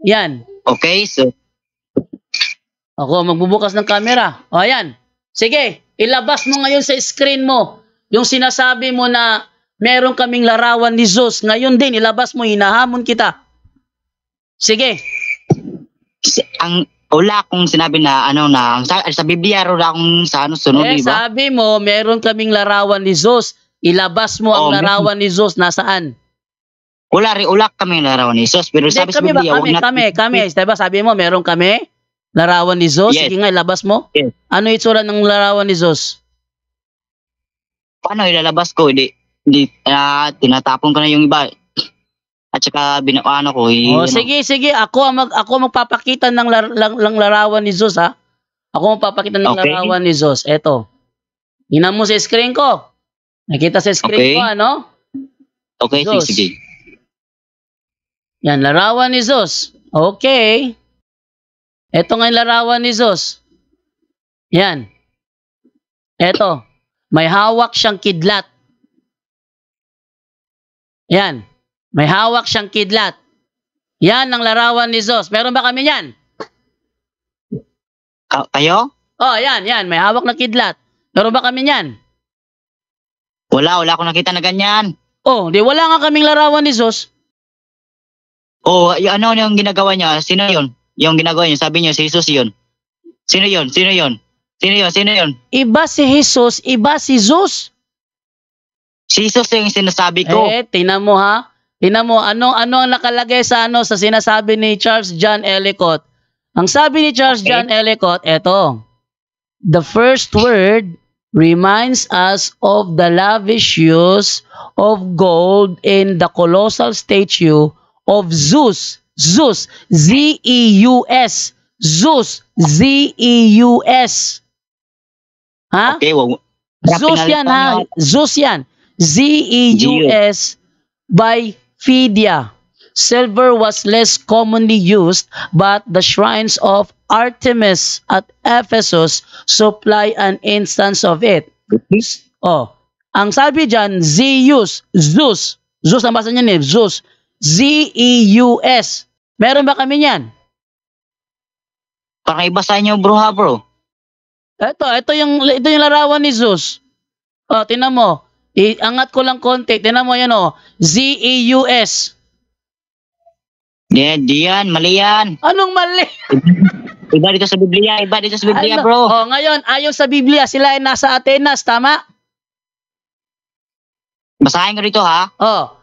Yan. Okay, so ako magbubukas ng camera. O, ayan. Sige, ilabas mo ngayon sa screen mo yung sinasabi mo na meron kaming larawan ni Zeus. Ngayon din, ilabas mo, hinahamon kita. Sige. Wala akong sinabi na sa Biblia ro akong sunod, diba? Sabi mo, meron kaming larawan ni Zeus. Ilabas mo ang larawan ni Zeus. Nasaan? Wala kaming larawan ni Zeus. Pero sabi sa Biblia, kami. Diba sabi mo, meron kami larawan ni Zeus? Yes. Sige nga, ilabas mo. Yes. Ano itsura ng larawan ni Zeus? Paano ilalabas ko? Hindi tinatapon ko na yung iba. At saka binaano ko. Sige. Ako magpapakita ng larawan ni Zeus, ha? Ako magpapakita ng larawan ni Zeus. Eto. Tingnan mo sa screen ko. Nakita sa screen ko, ano? Okay, Zeus. Sige. Yan, larawan ni Zeus. Okay. Ito nga yung larawan ni Zeus. Yan. Ito. May hawak siyang kidlat. Yan. May hawak siyang kidlat. Yan ang larawan ni Zeus. Meron ba kami yan? Kayo? Yan. May hawak na kidlat. Meron ba kami yan? Wala akong nakita na ganyan. Wala nga kaming larawan ni Zeus. Ano yung ginagawa niya? Sino yun? Yung ginagawa niya, sabi niya, si Jesus yun. Sino yun? Iba si Jesus, iba si Zeus. Si Jesus yung sinasabi ko. Tingnan mo ha. Tingnan mo, ano ang nakalagay sa sinasabi ni Charles John Ellicott. Ang sabi ni Charles John Ellicott, eto. The first word reminds us of the lavish use of gold in the colossal statue of Zeus. Zeus. Z-E-U-S. Zeus. Z-E-U-S. Ha? Okay, Zeus yan ha. Zeus yan. Z-E-U-S by Phidia. Silver was less commonly used, but the shrines of Artemis at Ephesus supply an instance of it. Ang sabi dyan, Zeus. Zeus, ang basa niyan eh. Zeus. Z-E-U-S. Meron ba kami niyan? Parang iba sa inyo, bro, ha, bro. Ito yung larawan ni Zeus. Oh, tinan mo. Iangat ko lang konti. Tinan mo yan oh. Z-E-U-S. Diyan, mali yan. Anong mali? Iba dito sa Biblia, Ano? bro. Oh, ngayon, ayon sa Biblia, sila ay nasa Atenas, tama? Basahin ko rito, ha? Oh,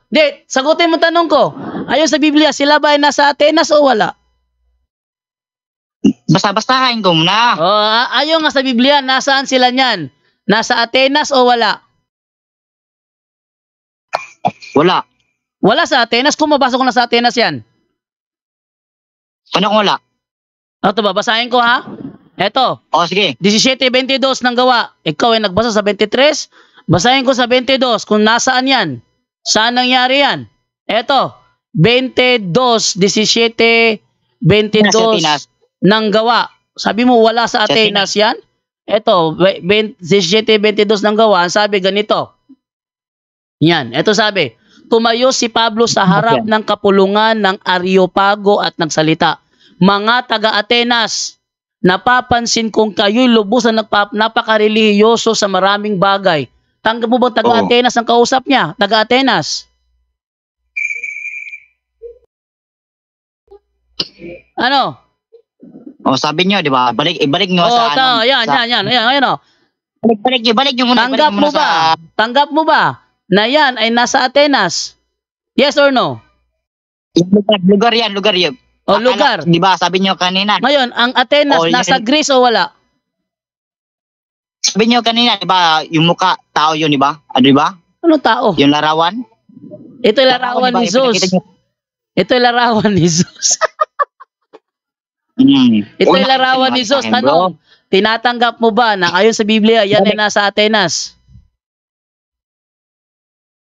sagutin mo tanong ko. Ayon sa Biblia, sila ba ay nasa Atenas o wala? Basahin ko muna. Oh, ayon nga sa Biblia, nasaan sila niyan? Nasa Atenas o wala? Wala. Wala sa Atenas. Kung mabasa ko na sa Atenas yan. Paano kung wala? Ito ba, basahin ko ha? Eto, O, sige. 17:22 ng gawa. Ikaw ay nagbasa sa 23. Basahin ko sa 22 kung nasaan yan. Saan nangyari yan? Eto, 22, 17, 22 ng gawa. Sabi mo wala sa Atenas yan? Eto, 17:22 ng gawa. Sabi ganito. Yan, eto sabi. Tumayo si Pablo sa harap ng kapulungan ng Areopago at nagsalita. Mga taga-Atenas, napapansin kong kayo'y lubos na napakarelihiyoso sa maraming bagay. Tanggap mo ba taga-Atenas ang kausap niya? Taga-Atenas. Ano? O, sabi niyo, di ba? Ibalik niyo sa ano. Yan. Ayan o. Balik niyo muna. Tanggap mo ba na yan ay nasa Atenas? Yes or no? Lugar yan. O, lugar. Di ba, sabi niyo kanina. Ngayon, ang Atenas nasa Greece o wala? Sabi niyo kanina, di ba, yung mukha, tao yun, di ba? Di ba? Anong tao? Yung larawan? Ito yung larawan ni Zeus. Ito yung larawan ni Zeus. Ito yung larawan ni Zeus. Tanong, tinatanggap mo ba na ayon sa Biblia, yan ay nasa Atenas?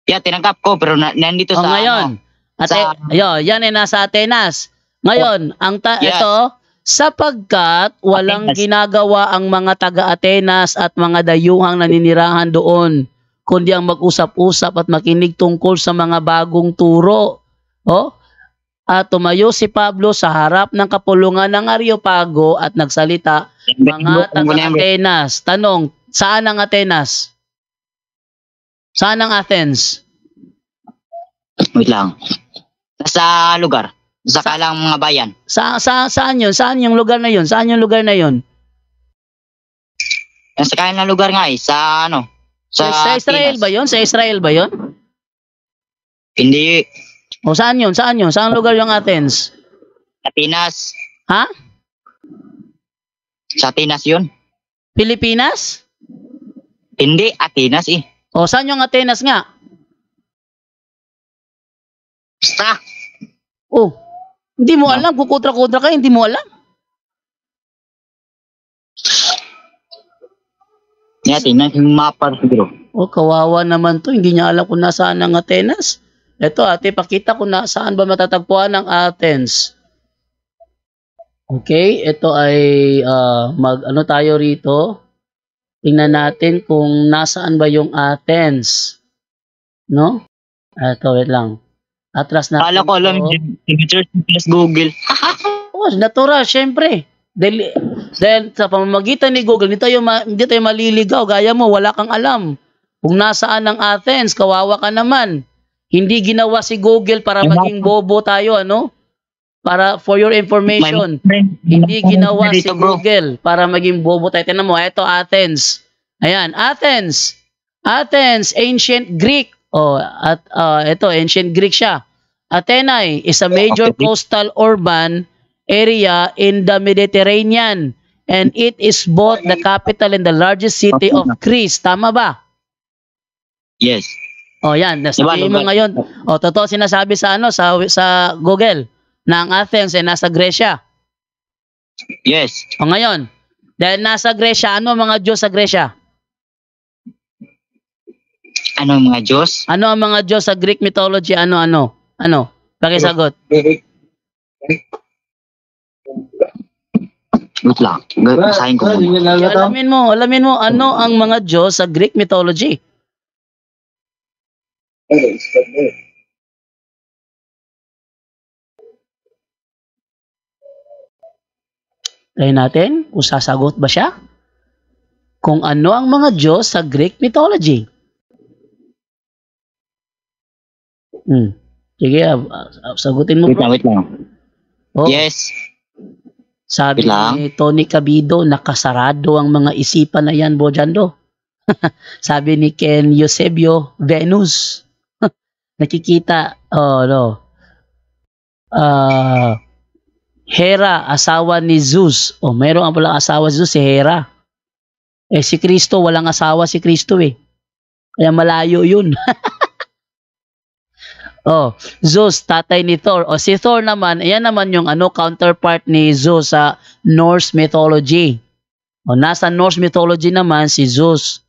Yeah, tinanggap ko, pero nandito sa ngayon, yan ay nasa Atenas. Ngayon, ito, sapagkat walang ginagawa ang mga taga-Atenas at mga dayuhang naninirahan doon, kundi ang mag-usap-usap at makinig tungkol sa mga bagong turo. At tumayo si Pablo sa harap ng kapulungan ng Areopago at nagsalita, mga taga-Atenas. Tanong, saan ang Atenas? Saan ang Athens? Wait lang. Sa lugar. Sa kalang mga bayan. Saan yun? Saan yung lugar na yun? Saan yung lugar na yun? Sa kalang lugar nga eh. Sa ano? Sa Israel ba yun? Sa Israel ba yun? Hindi. O saan yun? Saan yun? Saan lugar yung Athens? Atenas. Ha? Sa Atenas yun. Pilipinas? Hindi, Atenas eh. O saan yung Atenas nga? Basta. Oh, hindi mo alam. Kukutra-kutra ka, hindi mo alam. Atenas yung mapa siguro. Oh, kawawa naman to. Hindi niya alam kung nasaan ang Atenas. Ito ate, pakita ko na saan ba matatagpuan ang Athens. Okay, ito ay ano tayo rito. Tingnan natin kung nasaan ba yung Athens. No? Ito, wait lang. Atras na. Kala ko alam yung search plus Google. Oh, natural, syempre. Dahil sa pamamagitan ni Google, hindi tayo maliligaw. Gaya mo, wala kang alam. Kung nasaan ang Athens, kawawa ka naman. Hindi ginawa si Google para maging bobo tayo, ano? Para for your information. Hindi ginawa si Google para maging bobo tayo. Tingnan mo, ito Athens. Ayan, Athens. Athens, ancient Greek. Ito, ancient Greek siya. Athenae is a major coastal urban area in the Mediterranean. And it is both the capital and the largest city of Greece. Tama ba? Yes. Yan. Sabihin mo ngayon. Totoo sinasabi sa sa Google na ang Athens ay nasa Gresya. Yes. Ngayon, dahil nasa Gresya, ano ang mga Diyos sa Gresya? Ano ang mga Diyos? Ano ang mga Diyos sa Greek mythology? Ano? Pakisagot. Wait lang. Basahin ko muna. Alamin mo ano ang mga Diyos sa Greek mythology? Try natin kung sasagot ba siya. Kung ano ang mga Diyos sa Greek mythology. Sige, sagutin mo, Wait bro. lang, wait lang. Oh, Yes. sabi wait lang. ni Tony Cabido, nakasarado ang mga isipan na yan, Bojando. Sabi ni Ken Eusebio, Venus. Nakikita, Hera, asawa ni Zeus. Mayroon ang palang asawa si Zeus, si Hera. Si Kristo, walang asawa si Kristo eh. Kaya malayo yun. Zeus, tatay ni Thor. Si Thor naman, ayan naman yung counterpart ni Zeus sa Norse mythology. Nasa Norse mythology naman si Zeus.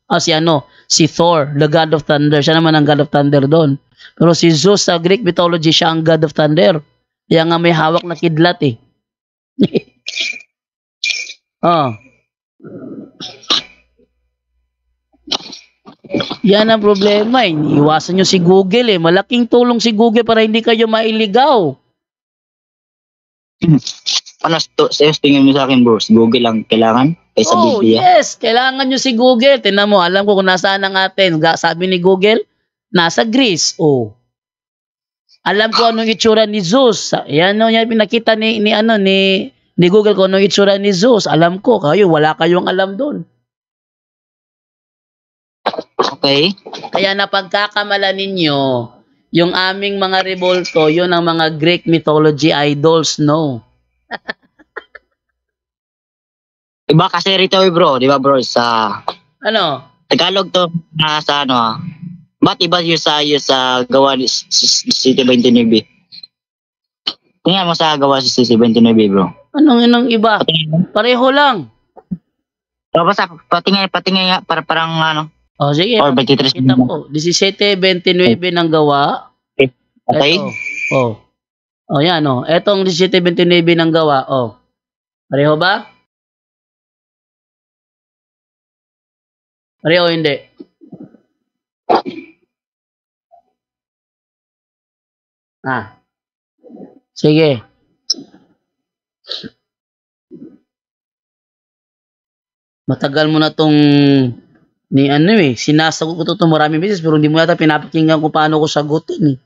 Si Thor, the God of Thunder. Siya naman ang God of Thunder doon. Pero si Zeus sa Greek mythology, siya ang God of Thunder. Kaya nga may hawak na kidlat eh. Yan ang problema eh. Iwasan nyo si Google eh. Malaking tulong si Google para hindi kayo mailigaw. Ano, tingin mo sa akin, bro? Si Google lang kailangan? Sa Biblia? Yes. Kailangan nyo si Google. Tingnan mo, alam ko kung nasaan ang atin. Sabi ni Google, nasa Greece. Alam ko anong itsura ni Zeus. Yan yung pinakita ni Google ko anong itsura ni Zeus. Alam ko, wala kayong alam doon. Okay. Kaya napagkakamala ninyo, yung aming mga revolto, yun ang mga Greek mythology idols, no? Iba kasi rito bro, di ba bro, sa Tagalog to, sa ba't iba yung sa gawa ni City 29? Tingnan mo sa gawa si City 29 bro. Anong iba? Pareho lang. Basta patingin para parang sige. Or 23 kita mo. 17:29 ng gawa. Okay. Yan Etong 17:29 ng gawa. Pareho ba? Pareho hindi? Sige. Matagal mo na tong sinasagot ko to maraming beses pero hindi mo yata pinapakinggan kung paano ko sagutin eh.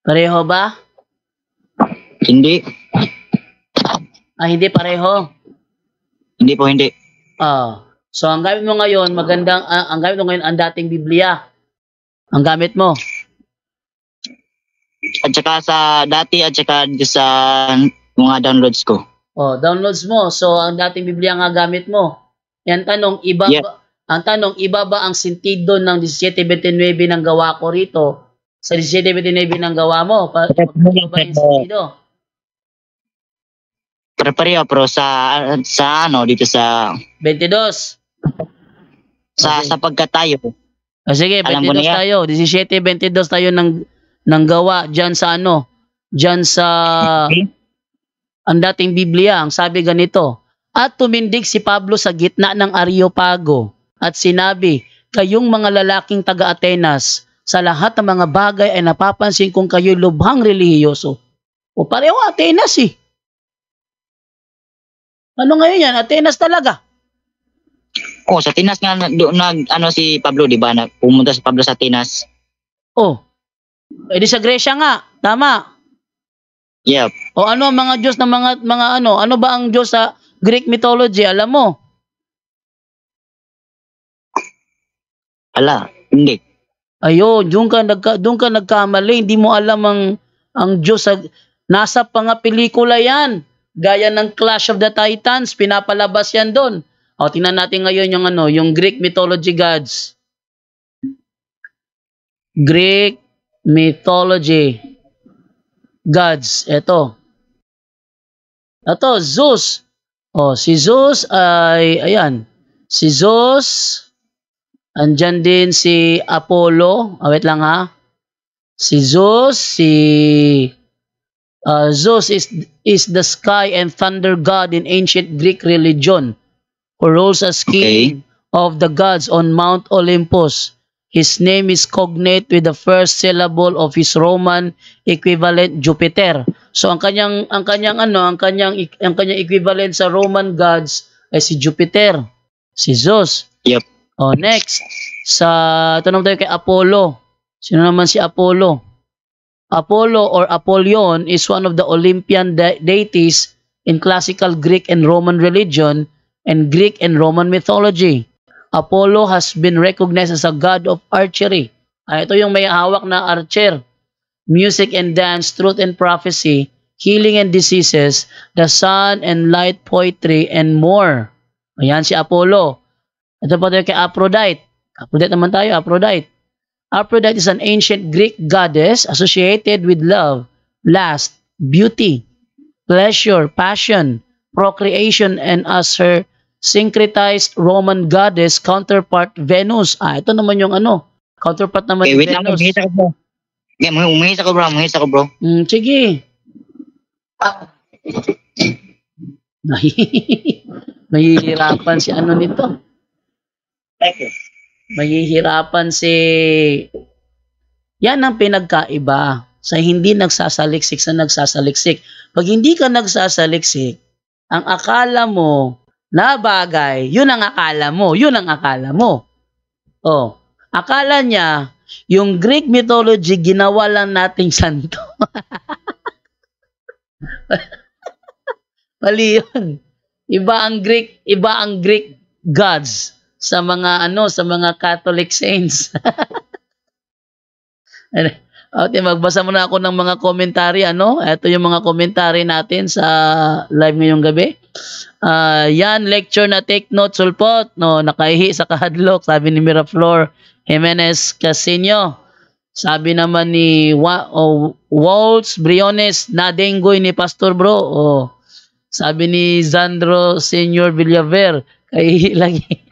Pareho ba? Hindi. Hindi pareho? Hindi po, hindi. So ang gamit mo ngayon, ang gamit mo ngayon ang dating Biblia. Ang gamit mo. At saka sa dati at saka sa mga downloads ko. Downloads mo. So ang dating Biblia nga gamit mo. Yan tanong, iba ba ang sentido ng 17:29 ng gawa ko rito sa 17:29 ng gawa mo? Iba ba yung sentido? Pareho pero sa dito sa 22. sa pagkatayo. Sige, 22 tayo. 17:22 tayo ng gawa diyan sa diyan sa ang dating Biblia. Ang sabi ganito, at tumindig si Pablo sa gitna ng Areopago at sinabi, kayong mga lalaking taga-Atenas, sa lahat ng mga bagay ay napapansin kong kayo'y lubhang relihiyoso. Pareho Atenas eh. Ano ngayon yan? Atenas talaga. Sa Atenas nga si Pablo, di ba? Pumunta si Pablo sa Atenas. Di sa Gresya nga, tama. Yep. Ano ang mga Diyos ng mga ano ba ang Diyos sa Greek mythology? Alam mo? Hindi. Ayun, doon ka nagkamali. Hindi mo alam ang Diyos sa nasa pelikula yan. Gaya ng Clash of the Titans, pinapalabas yan doon. Tingnan natin ngayon yung Greek mythology gods. Greek mythology gods. Ito, Zeus. Si Zeus ay, ayan. Si Zeus, andyan din si Apollo. Wait lang ha. Si Zeus, Zeus is the sky and thunder god in ancient Greek religion who rules as king of the gods on Mount Olympus. His name is cognate with the first syllable of his Roman equivalent Jupiter. So ang kanyang equivalent sa Roman gods ay si Jupiter, si Zeus. Yep. Oh, next. Ito naman tayo kay Apollo. Sino naman si Apollo? Apollo or Apollyon is one of the Olympian deities in classical Greek and Roman religion and Greek and Roman mythology. Apollo has been recognized as a god of archery. Ito yung may hawak na archer. Music and dance, truth and prophecy, healing and diseases, the sun and light, poetry, and more. Ayan si Apollo. Ito pa tayo kay Aphrodite. Aphrodite naman tayo, Aphrodite. Aphrodite is an ancient Greek goddess associated with love, lust, beauty, pleasure, passion, procreation, and as her syncretized Roman goddess counterpart Venus. Ito naman yung counterpart naman ni Wait lang, Venus. mahita ko bro. Yeah, mahita ko bro. Sige. Mahihirapan si nito. Mahihirapan si... Yan ang pinagkaiba sa hindi nagsasaliksik sa nagsasaliksik. Pag hindi ka nagsasaliksik, ang akala mo na bagay, yun ang akala mo. Oh, akala niya, yung Greek mythology, ginawa lang nating santo. Mali yun. Iba ang Greek gods sa mga Catholic saints. Magbasa muna ako ng mga komentary. Ito yung mga komentary natin sa live ngayong gabi. Yan, lecture na take note, sulpot. Nakaihi sa kahadlok, sabi ni Miraflor Jimenez Casino. Sabi naman ni Waltz Briones, nadenggoy ni Pastor bro. Sabi ni Zandro Senior Villaver, kaihi lagi.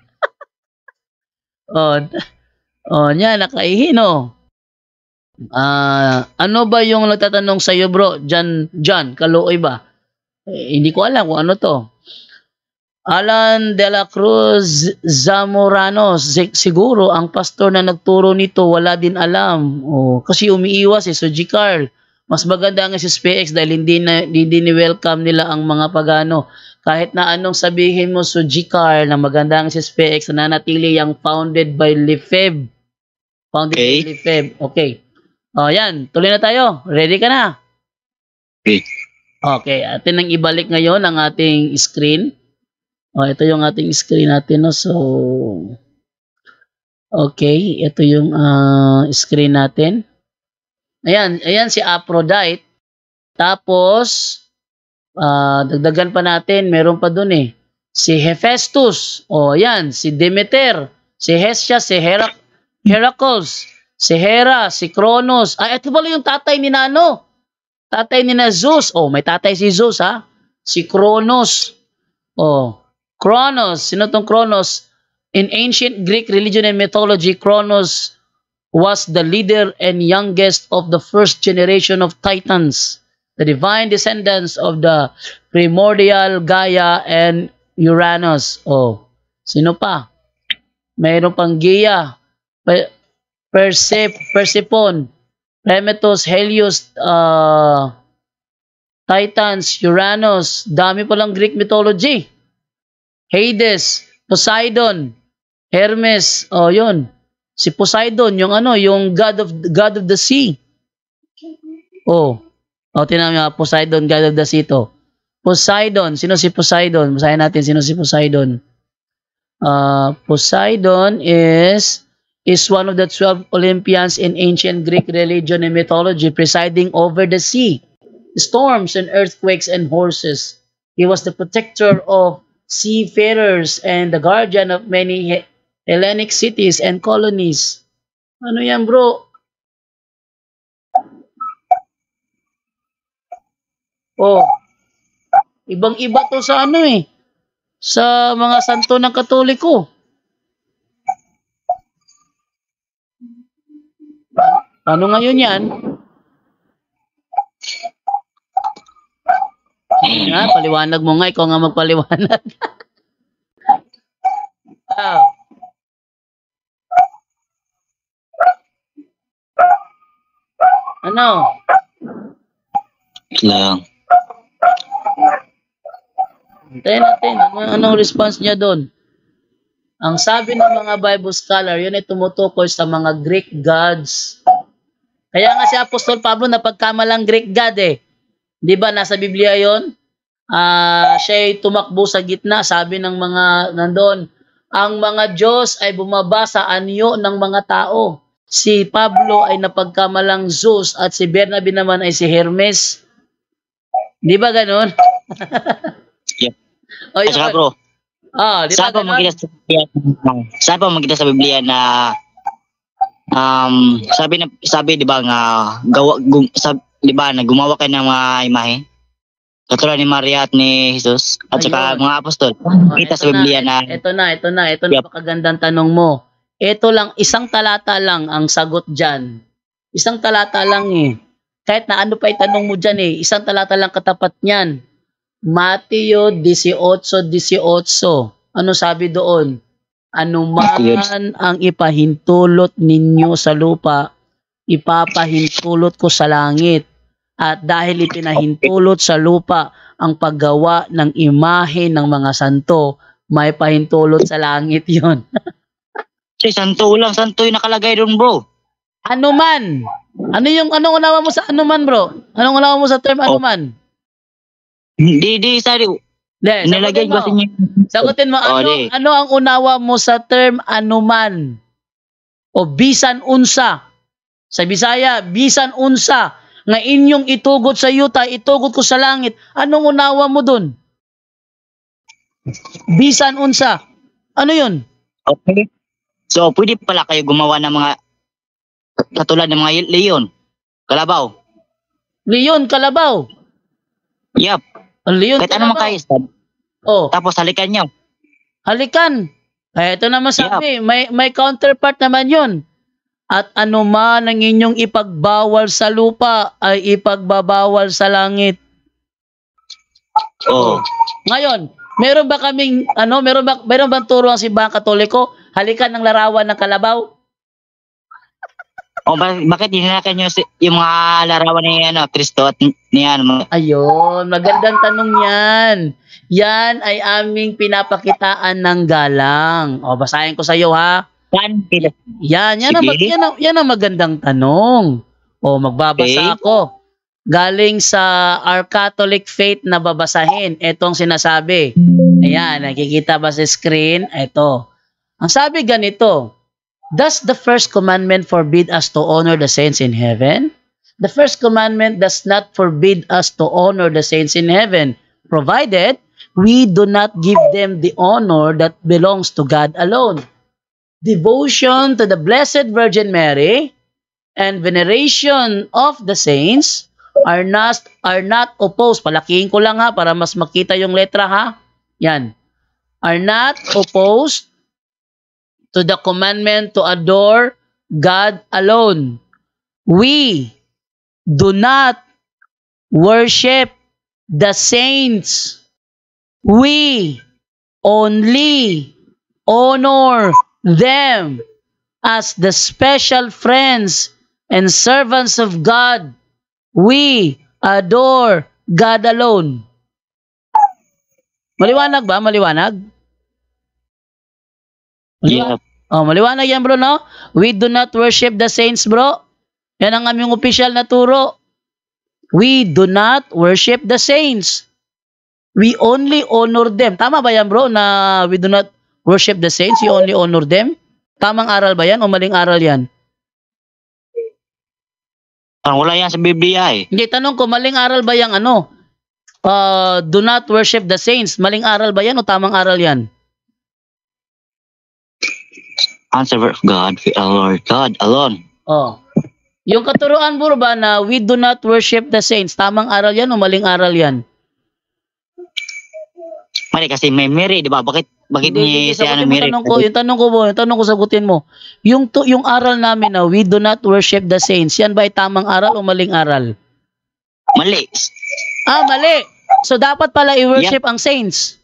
Yan, nakaihi no. Ano ba yung nagtatanong sa iyo bro? John, Kaluoy ba? Hindi ko alam kung ano to. Alan de la Cruz Zamorano, siguro ang pastor na nagturo nito wala din alam. Kasi umiiwas Suji Carl. Mas maganda ang SSPX dahil hindi ni-welcome nila ang mga pagano. Kahit na anong sabihin mo Suji Carl na maganda ang SSPX na nanatili yung founded by Lefebvre. By Lefebvre. Okay. Yan. Tuloy na tayo. Ready ka na? Okay. Atin nang ibalik ngayon ang ating screen. Ito yung ating screen natin. So, okay. Ito yung screen natin. Ayan si Aphrodite. Tapos, dagdagan pa natin. Meron pa dun si Hephaestus. Ayan. Si Demeter. Si Hestia. Si Heracles. Si Hera. Si Kronos. Ito pala yung tatay ni Nano. Tatay ni na Zeus. May tatay si Zeus ha. Si Kronos. Kronos. Sino tong Kronos? In ancient Greek religion and mythology, Kronos was the leader and youngest of the first generation of Titans, the divine descendants of the primordial Gaia and Uranus. Sino pa? Mayroon pang Gaia, Persephone, Prometheus, Helios, Titans, Uranus, dami palang Greek mythology. Hades, Poseidon, Hermes, yun. Si Poseidon, yung god of the sea. Tingnan mo, Poseidon, god of the sea to. Poseidon, sino si Poseidon? Basahin natin sino si Poseidon. Poseidon is one of the 12 Olympians in ancient Greek religion and mythology, presiding over the sea, storms and earthquakes and horses. He was the protector of seafarers and the guardian of many Hellenic cities and colonies. Ano yan bro? Ibang-iba to sa sa mga santo ng Katoliko. Ano ngayon yan? Paliwanag mo nga, ikaw nga magpaliwanag. Ano? Lang. Hintayin natin. Anong response niya doon? Ang sabi ng mga Bible scholar, yun ay tumutukoy sa mga Greek gods. Kaya nga si Apostol Pablo napagkamalang Greek god eh. Di ba nasa Biblia yon? Siya ay tumakbo sa gitna, sabi ng mga nandun, ang mga Diyos ay bumaba sa anyo ng mga tao. Si Pablo ay napagkamalang Zeus at si Bernabe naman ay si Hermes. Di ba ganon? Yep. O, At saka yun. bro, Di ba saan pa ganon? makita sa Biblia na sabi 'di ba nga di ba na gumawa kayo ng mga imahe? Katulad ni Maria at ni Jesus at saka Ayun. mga apostol. Kita sa Biblia na Ito na, Yep. napakagandang tanong mo. Ito lang, isang talata lang ang sagot dyan. Isang talata lang eh. Kahit na ano pa itanong mo dyan eh, isang talata lang katapat niyan. Mateo 18:18. Ano sabi doon? Anuman ang ipahintulot ninyo sa lupa, ipapahintulot ko sa langit. At dahil ipinahintulot sa lupa ang paggawa ng imahe ng mga santo, may pahintulot sa langit yon. santo yung nakalagay doon bro. Anuman. Anong unawa mo sa anuman, bro? Anong unawa mo sa term anuman? Di sorry. Nilagay ko sa inyo. Sagutin mo, ano ang unawa mo sa term anuman? O bisan unsa? Sa Bisaya, bisan unsa nga inyong itugot sa yuta, itugot ko sa langit. Anong unawa mo dun? Bisan unsa. Ano yun? Okay. So, pwede pala kayo gumawa ng mga katulad ng mga leon, kalabaw. Leon, kalabaw. Yup. Leon, Kahit ano man kayo. Oh, Tapos halikan nyo. halikan. Ito naman sabi, may counterpart naman yun. At anuman ang inyong ipagbawal sa lupa ay ipagbabawal sa langit. Oh. Ngayon, meron bang turo ang simbahang Katoliko? Halikan ng larawan ng kalabaw? Bakit hinalakan nyo yung mga larawan ni Kristo at ni Ayun, magandang tanong yan. Yan ay aming pinapakitaan ng galang. Basahin ko sa iyo ha. Yan ang magandang tanong. Magbabasa ako. Galing sa Our Catholic Faith na babasahin. Ito ang sinasabi. Ayan, nakikita ba sa screen? Ito. Ang sabi ganito, does the first commandment forbid us to honor the saints in heaven? The first commandment does not forbid us to honor the saints in heaven, provided we do not give them the honor that belongs to God alone. Devotion to the Blessed Virgin Mary and veneration of the saints are not opposed. Palakihin ko lang ha para mas makita yung letra ha. Yan. Are not opposed to the commandment to adore God alone. We do not worship the saints. We only honor them as the special friends and servants of God. We adore God alone. Maliwanag ba? Maliwanag? Yeah. Maliwanag yan bro, no? We do not worship the saints, bro. Yan ang aming official na turo. We do not worship the saints. We only honor them. Tama ba yan bro na we do not worship the saints? We only honor them? Tamang aral ba yan o maling aral yan? Wala yan sa Biblia eh. Hindi, tanong ko, maling aral ba yung do not worship the saints? Maling aral ba yan o tamang aral yan? Answer of God, our God alone. Yung katuruan bro ba na we do not worship the saints, tamang aral yan o maling aral yan? Mali kasi may Mary, di ba? Bakit ni si Mary? Yung tanong ko sagutin mo. Yung aral namin na we do not worship the saints, yan ba ay tamang aral o maling aral? Mali. Mali. So dapat pala i-worship ang saints.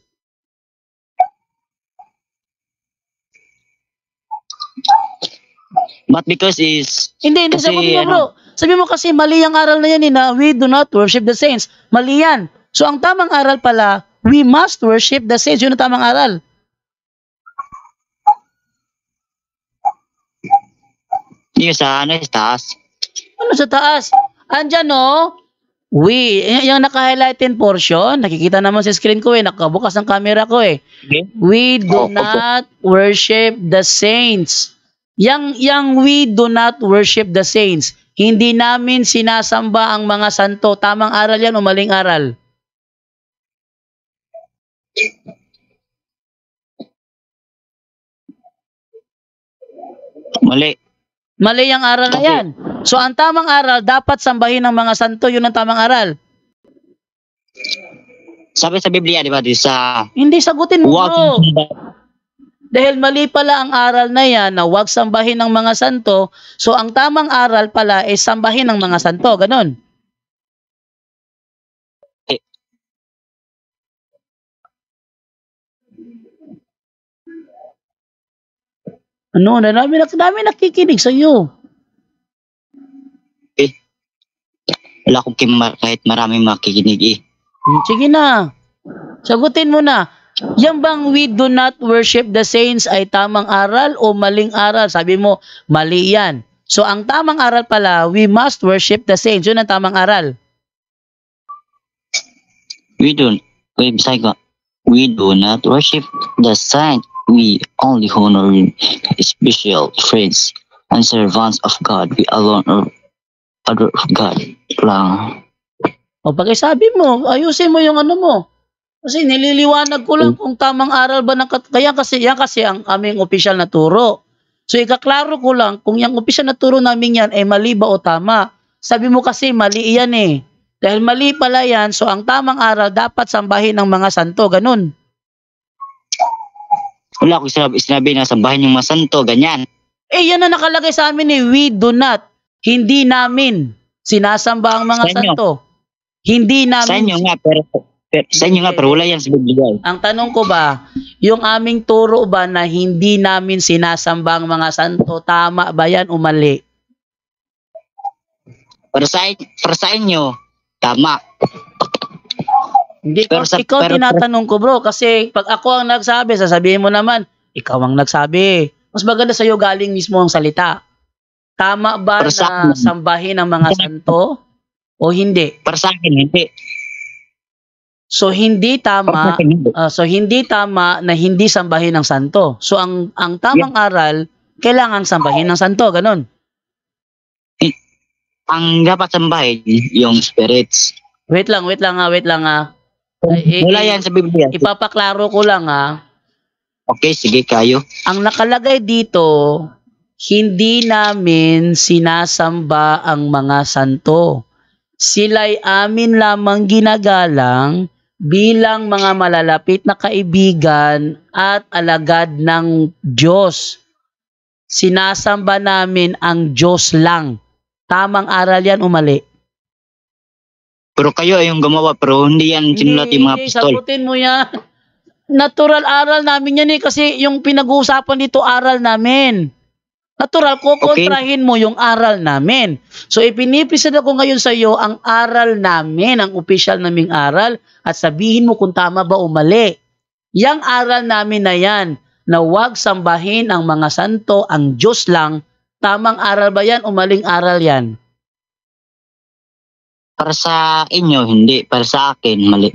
But because is Hindi sagutin mo bro. Sabi mo kasi mali ang aral na yan na we do not worship the saints. Mali yan. So ang tamang aral pala, we must worship the saints. Yun ang tamang aral. Yung sa ano, sa taas. Ano sa taas? Andyan no? We, yung naka-highlighted portion, nakikita naman sa screen ko nakabukas ang camera ko Okay. We do not worship the saints. Yang we do not worship the saints. Hindi namin sinasamba ang mga santo. Tamang aral yan o maling aral? Mali. Mali ang aral na yan. So ang tamang aral, dapat sambahin ng mga santo. Yun ang tamang aral. Sabi sa Biblia, di ba? Sa Hindi sagutin mo, huwag bro. Dahil mali pala ang aral na yan na huwag sambahin ng mga santo. So ang tamang aral pala ay sambahin ng mga santo. Ganon. Ano, dami nakikinig sa iyo. wala akong kahit maraming makikinig Sige na. Sagutin mo na. Yan bang we do not worship the saints ay tamang aral o maling aral? Sabi mo, mali yan. So ang tamang aral pala, we must worship the saints. Yun ang tamang aral. We do not worship the saint. We only honor special friends and servants of God. We alone are other of God lang. O pakisabi mo, ayusin mo yung ano mo. Kasi nililiwanag ko lang kung tamang aral ba ng yan kasi ang aming opisyal na turo. So ikaklaro ko lang kung yung opisyal na turo namin yan ay mali ba o tama. Sabi mo kasi mali yan Dahil mali pala yan, so ang tamang aral dapat sambahin ng mga santo, ganun. Wala akong sinabi na sambahin yung mga santo, ganyan. Yan na nakalagay sa amin we do not. Hindi namin sinasamba ang mga Sa inyo. santo. Hindi namin. Sa inyo nga, pero wala yan sa Biblia. Ang tanong ko ba, yung aming turo ba na hindi namin sinasamba ang mga santo, tama ba yan o mali? Para sa inyo, tama. Hindi ko, ikaw tinatanong ko bro, kasi pag ako ang nagsabi, sasabihin mo naman, ikaw ang nagsabi. Mas maganda sa'yo galing mismo ang salita. Tama ba na sambahin ang mga santo o hindi? Para sa akin, hindi. So hindi tama, na hindi sambahin ng santo. So ang tamang aral, kailangan sambahin ng santo, ganun. Ang dapat sambahin, yung spirits. Wait lang ha. Wala yan sa Biblia. Ipapaklaro ko lang ha. Okay, sige, kayo. Ang nakalagay dito, hindi namin sinasamba ang mga santo. Sila'y amin lamang ginagalang bilang mga malalapit na kaibigan at alagad ng Diyos. Sinasamba namin ang Diyos lang. Tamang aral yan o mali? Pero kayo ay yung gumawa, pero hindi yan sinulat yung mga apostol. Sagutin mo yan. Natural aral namin yan kasi yung pinag-uusapan dito aral namin. Natural, kukontrahin mo yung aral namin. So ipinipresent ako ngayon sa iyo ang aral namin, ang opisyal naming aral, at sabihin mo kung tama ba o mali. Yang aral namin na yan, na huwag sambahin ang mga santo, ang Diyos lang, tamang aral ba yan o maling aral yan? Para sa inyo, hindi. Para sa akin, mali.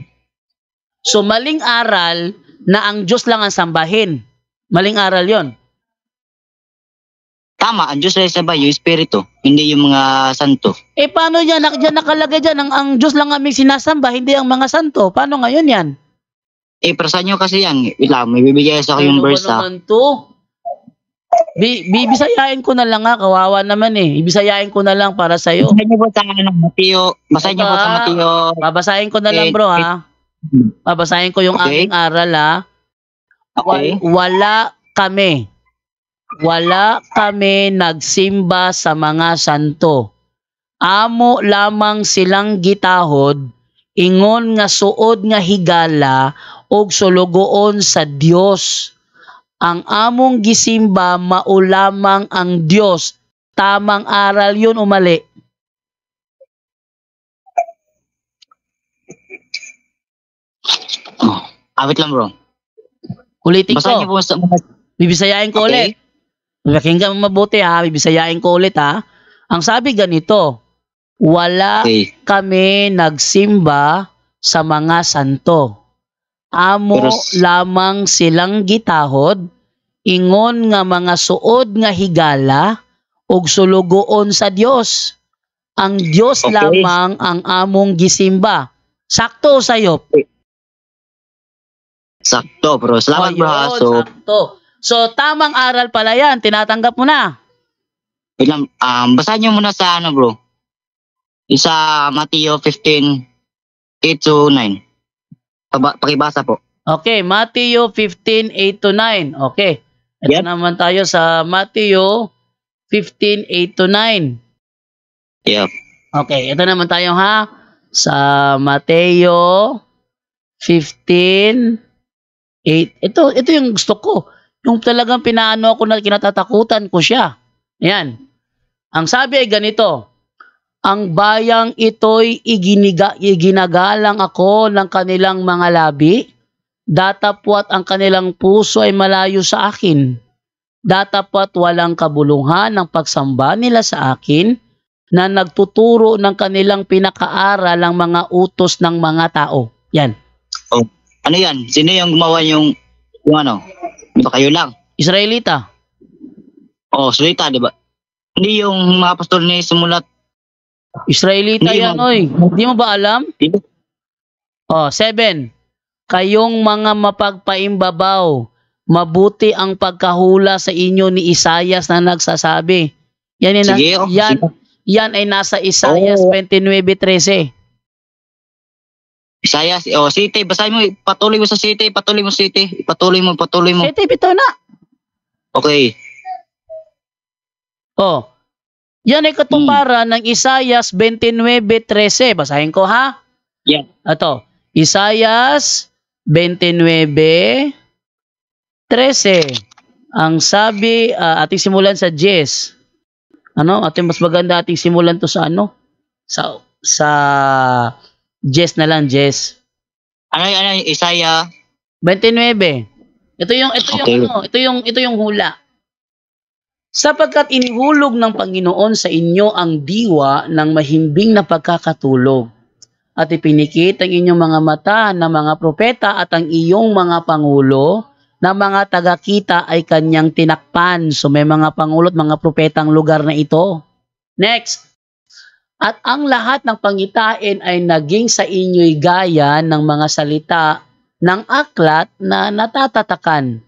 So maling aral na ang Diyos lang ang sambahin. Maling aral yon. Tama, ang Diyos ay sabay, yung Espiritu, hindi yung mga santo. Paano yan? Diyan nakalagay dyan, ang Diyos lang aming sinasamba, hindi ang mga santo. Paano ngayon yan? Para sa inyo kasi yan, may bibigay sa ako yung verse ha. Ano naman to? Bibisayain ko na lang kawawa naman Ibisayain ko na lang para sa iyo. Basahin niyo po sa Mateo. Basahin niyo po sa Mateo. Babasahin ko na lang bro ha. Babasahin ko yung aking aral ha. Okay. Wala kami nagsimba sa mga santo. Amo lamang silang gitahod, ingon nga suod nga higala, og sulugoon sa Dios. Ang among gisimba maulamang ang Dios. Tamang aral yun o mali? Wait lang bro. Ulitin Basahin niyo ko. po sa Bibisayain ko Okay. ulit. Pakinggan mo mabuti ha. Bibisayain ko ulit ha. Ang sabi ganito, wala Okay. kami nagsimba sa mga santo. Amo Pero lamang silang gitahod, ingon nga mga suod nga higala, ug sulugoon sa Dios. Ang Dios Okay. lamang ang among gisimba. Sakto sayop. sakto bro. Salamat bro ha. Ayun, So, sakto. So, tamang aral pala yan. Tinatanggap mo na. wait lang. Basahin niyo muna sa ano bro. Sa Mateo 15, 8-9. Pakibasa po. Okay, Matthew 15:8-9. Okay. Ito Yep. naman tayo sa Matthew 15:8-9. Yep. Okay, ito naman tayo ha. Sa Mateo 15:8. Ito yung gusto ko. Yung talagang pinaano ako na kinatatakutan ko siya. Ayan. Ang sabi ay ganito. Ang bayang ito'y iginagalang ako ng kanilang mga labi. Datapwat ang kanilang puso ay malayo sa akin. Datapwat walang kabuluhan ng pagsamba nila sa akin na nagtuturo ng kanilang pinakaaral ang mga utos ng mga tao. Yan. Ano yan? Sino yung gumawa yung ano? Di ba kayo lang? Israelita. Salita, di ba? Hindi yung mga pastor na sumulat. Israelita Hindi yan, mo- oy. Hindi mo ba alam? Di ba? 7. Kayong mga mapagpaimbabaw, mabuti ang pagkahula sa inyo ni Isayas na nagsasabi. Yan, Sige, yan, sige. yan ay nasa Isayas Oh. 29:13. Isaiah, City. Basahin mo. Patuloy mo sa City. Patuloy mo City. Patuloy mo. Ito, bitaw na. Okay. Yan ay katuparan ng Isayas 29:13. Basahin ko ha. Yeah. Ito, Isayas 29:13. Ang sabi, ating simulan sa Jess. Ating mas maganda ating simulan to sa Sa Jess na lang, Jess. Ano Isaiah? 29. Ito yung hula. Sapagkat inihulog ng Panginoon sa inyo ang diwa ng mahimbing na pagkakatulog. At ipinikit ang inyong mga mata ng mga propeta at ang iyong mga pangulo na mga tagakita ay kanyang tinakpan. So may mga pangulo at mga propetang lugar na ito. Next. At ang lahat ng pangitain ay naging sa inyo'y gaya ng mga salita ng aklat na natatatakan,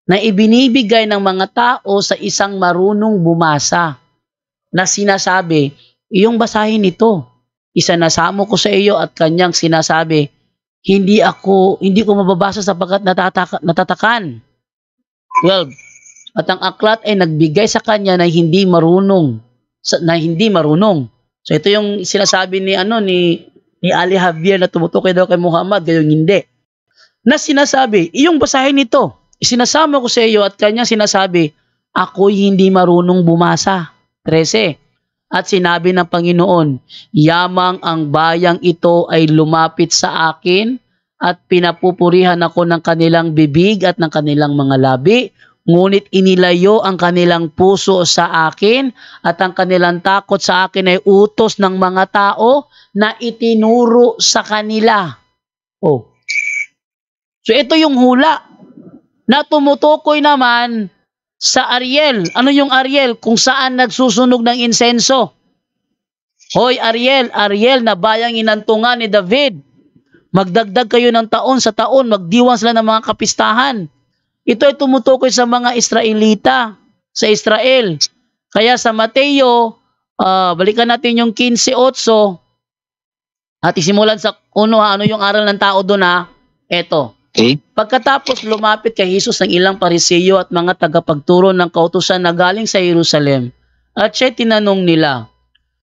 na ibinibigay ng mga tao sa isang marunong bumasa, na sinasabi, iyong basahin ito. Isanasamo ko sa iyo at kanyang sinasabi, hindi ko mababasa sapagkat natatakan. 12. At ang aklat ay nagbigay sa kanya na hindi marunong. So ito yung sinasabi ni Ali Javier na tumutukoy daw kay Muhammad, gayong hindi. Na sinasabi, iyong basahin ito. Isinasama ko sa iyo at kanya sinasabi, ako'y hindi marunong bumasa. 13. At sinabi ng Panginoon, yamang ang bayang ito ay lumapit sa akin at pinapupurihan ako ng kanilang bibig at ng kanilang mga labi. Ngunit inilayo ang kanilang puso sa akin at ang kanilang takot sa akin ay utos ng mga tao na itinuro sa kanila. So ito yung hula na tumutukoy naman sa Ariel. Ano yung Ariel? Kung saan nagsusunog ng insenso. Hoy Ariel na bayang inantungan ni David. Magdagdag kayo ng taon sa taon, magdiwang sila ng mga kapistahan. Ito ay tumutukoy sa mga Israelita, sa Israel. Kaya sa Mateo, balikan natin yung 15:8. At isimulan sa ano yung aral ng tao doon ha? Eto. Okay. Pagkatapos lumapit kay Jesus ng ilang Pariseo at mga tagapagturo ng kautusan na galing sa Jerusalem, at siya tinanong nila,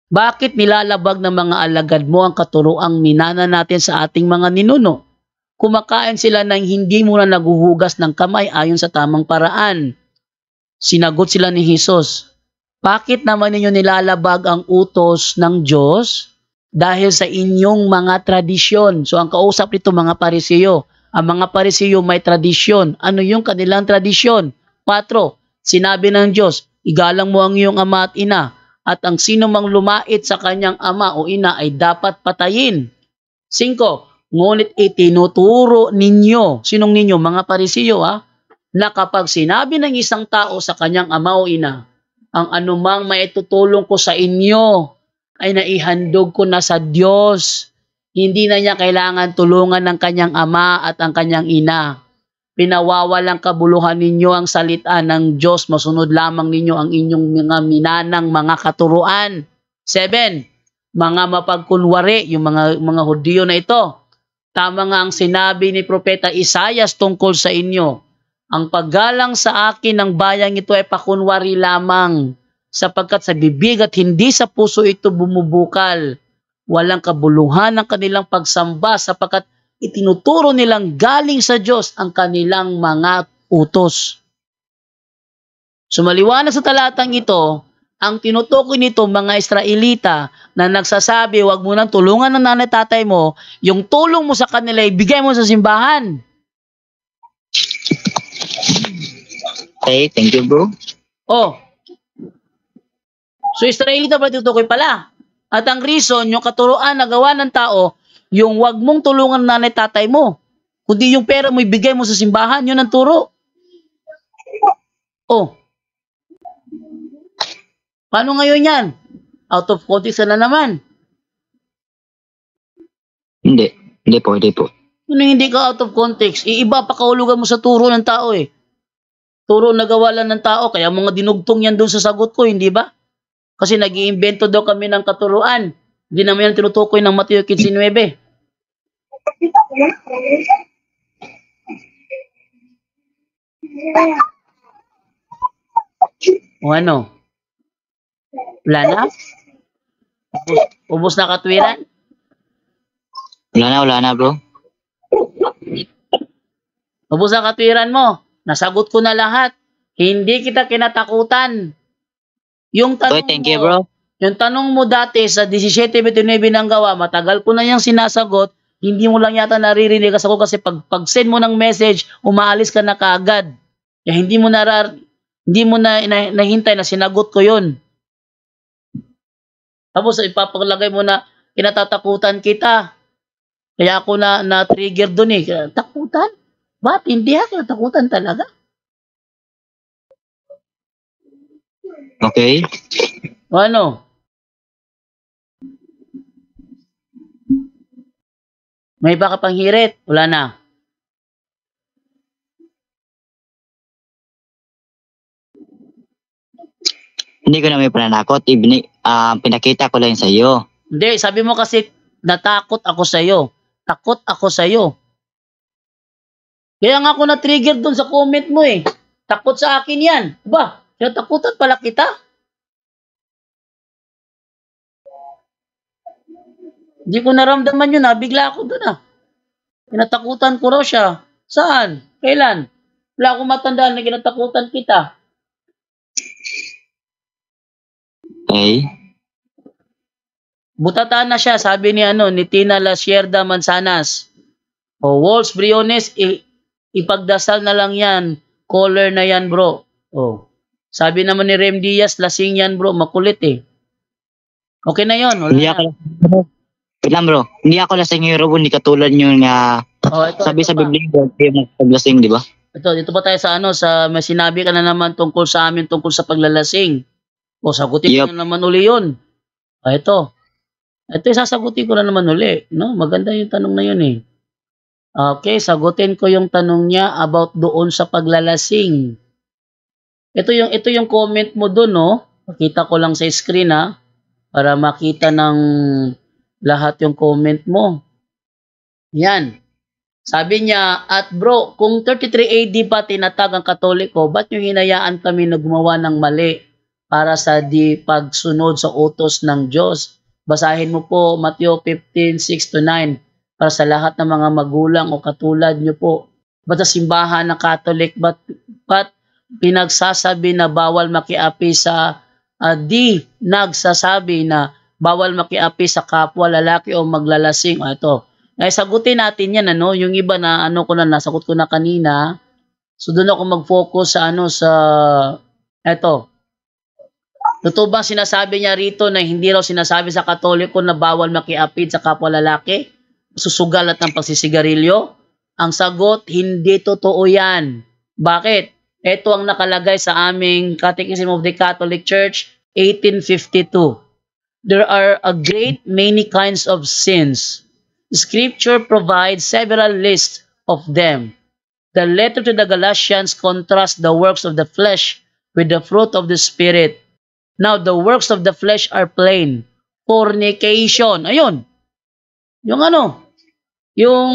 bakit nilalabag ng mga alagad mo ang katuroang minana natin sa ating mga ninuno? Kumakain sila ng hindi muna naguhugas ng kamay ayon sa tamang paraan. Sinagot sila ni Jesus, bakit naman ninyo nilalabag ang utos ng Diyos? dahil sa inyong mga tradisyon. So ang kausap nito mga Pariseo. Ang mga Pariseo may tradisyon. Ano yung kanilang tradisyon? 4. Sinabi ng Diyos, igalang mo ang iyong ama at ina, at ang sino mang lumait sa kanyang ama o ina ay dapat patayin. 5. Ngunit itinuturo ninyo, sinong ninyo? Mga Pariseo na kapag sinabi ng isang tao sa kanyang ama o ina, ang anumang maitutulong ko sa inyo ay naihandog ko na sa Diyos. Hindi na niya kailangan tulungan ng kanyang ama at ang kanyang ina. Pinawawalang kabuluhan ninyo ang salita ng Diyos. Masunod lamang ninyo ang inyong mga minanang mga katuruan. 7. Mga mapagkunwari, yung mga Hudyo na ito. Tama nga ang sinabi ni Propeta Isaias tungkol sa inyo. Ang paggalang sa akin ng bayang ito ay pakunwari lamang, sapagkat sa bibig at hindi sa puso ito bumubukal. Walang kabuluhan ng kanilang pagsamba, sapagkat itinuturo nilang galing sa Diyos ang kanilang mga utos. So maliwanag sa talatang ito, ang tinutukoy nito mga Israelita na nagsasabi, wag mo nang tulungan ng nanay tatay mo, yung tulong mo sa kanila, ibigay mo sa simbahan. Okay, thank you, bro. Oh. So Israelita pala tinutukoy pala. At ang reason, yung katuruan na gawa ng tao, yung wag mong tulungan ng nanay tatay mo, kundi yung pera mo ibigay mo sa simbahan, yun ang turo. Oh. Paano ngayon yan? Out of context na naman. Hindi po. Ano hindi ka out of context? Iba pa kahulugan mo sa turo ng tao eh. Turo na gawa lang ng tao, kaya mga dinugtong yan doon sa sagot ko, hindi ba? Kasi nag-iimbento daw kami ng katuruan. Hindi naman yan tinutukoy ng Mateo 15:9. O ano? Wala na? Ubus na katwiran? Wala na, bro. Ubus na katwiran mo. Nasagot ko na lahat. Hindi kita kinatakutan. Yung tanong Thank you, bro. Yung tanong mo dati sa 17:29 ng gawa, matagal ko na yung sinasagot, hindi mo lang yata naririnig ako kasi pag-send mo ng message, umaalis ka na kaagad. Kaya hindi mo nahintay na sinagot ko yun. Tapos ipapaglagay mo na kinatatakutan kita. Kaya ako na-trigger dun eh. Takutan? Ba't hindi kinatakutan talaga? Okay. O ano? May iba ka pang hirit? Wala na. Hindi ko na may pananakot. Pinakita ko lang sa iyo. Hindi, sabi mo kasi natakot ako sa iyo. Takot ako sa iyo. Kaya nga ako na-trigger dun sa comment mo eh. Takot sa akin yan. Ba, takutan pala kita. Hindi ko naramdaman yun, bigla ako dun Kinatakutan ko raw siya. Saan? Kailan? Wala akong matandaan na kinatakutan kita. Okay. Butatan na siya, sabi ni Tina Lasierda Manzanas. O Wolves Briones, ipagdasal na lang yan. Caller na yan, bro. O. Sabi naman ni Rem Diaz, lasing yan, bro. Makulit eh. Okay na yun. Wala na. Wait lang, bro. Hindi ako lasing yung Robo, hindi katulad yung sabi sa Biblia, yung paglasing, di ba? Dito pa tayo sa may sinabi ka na naman tungkol sa amin, tungkol sa paglalasing. O, sagutin ko na naman uli yun. Ito. Ito sasagutin ko na naman uli. No? Maganda yung tanong na yun eh. Okay, sagutin ko yung tanong niya about doon sa paglalasing. Ito yung comment mo doon, no? Pakita ko lang sa screen para makita ng lahat yung comment mo. Yan. Sabi niya, at bro, kung 33 AD pa tinatag ang Katoliko, ba't nyo hinayaan kami na gumawa ng mali para sa di pagsunod sa utos ng Diyos? Basahin mo po Mateo 15:6-9 para sa lahat ng mga magulang o katulad nyo po. Ba't sa simbahan ng Catholic, ba't pinagsasabi na bawal makiapi sa di nagsasabi na bawal makiapi sa kapwa lalaki o maglalasing. O ito. Ay sagutin natin 'yan ano, yung iba na ano ko na nasagot ko na kanina. So doon ako mag-focus sa ano sa eto. Totoo bang sinasabi niya rito na hindi raw sinasabi sa Katoliko na bawal makiapid sa kapwa lalaki? Susugal at ng pagsisigarilyo? Ang sagot, hindi totoo yan. Bakit? Ito ang nakalagay sa aming Catechism of the Catholic Church, 1852. There are a great many kinds of sins. Scripture provides several lists of them. The letter to the Galatians contrasts the works of the flesh with the fruit of the Spirit. Now, the works of the flesh are plain. Fornication. Ayun. Yung ano? Yung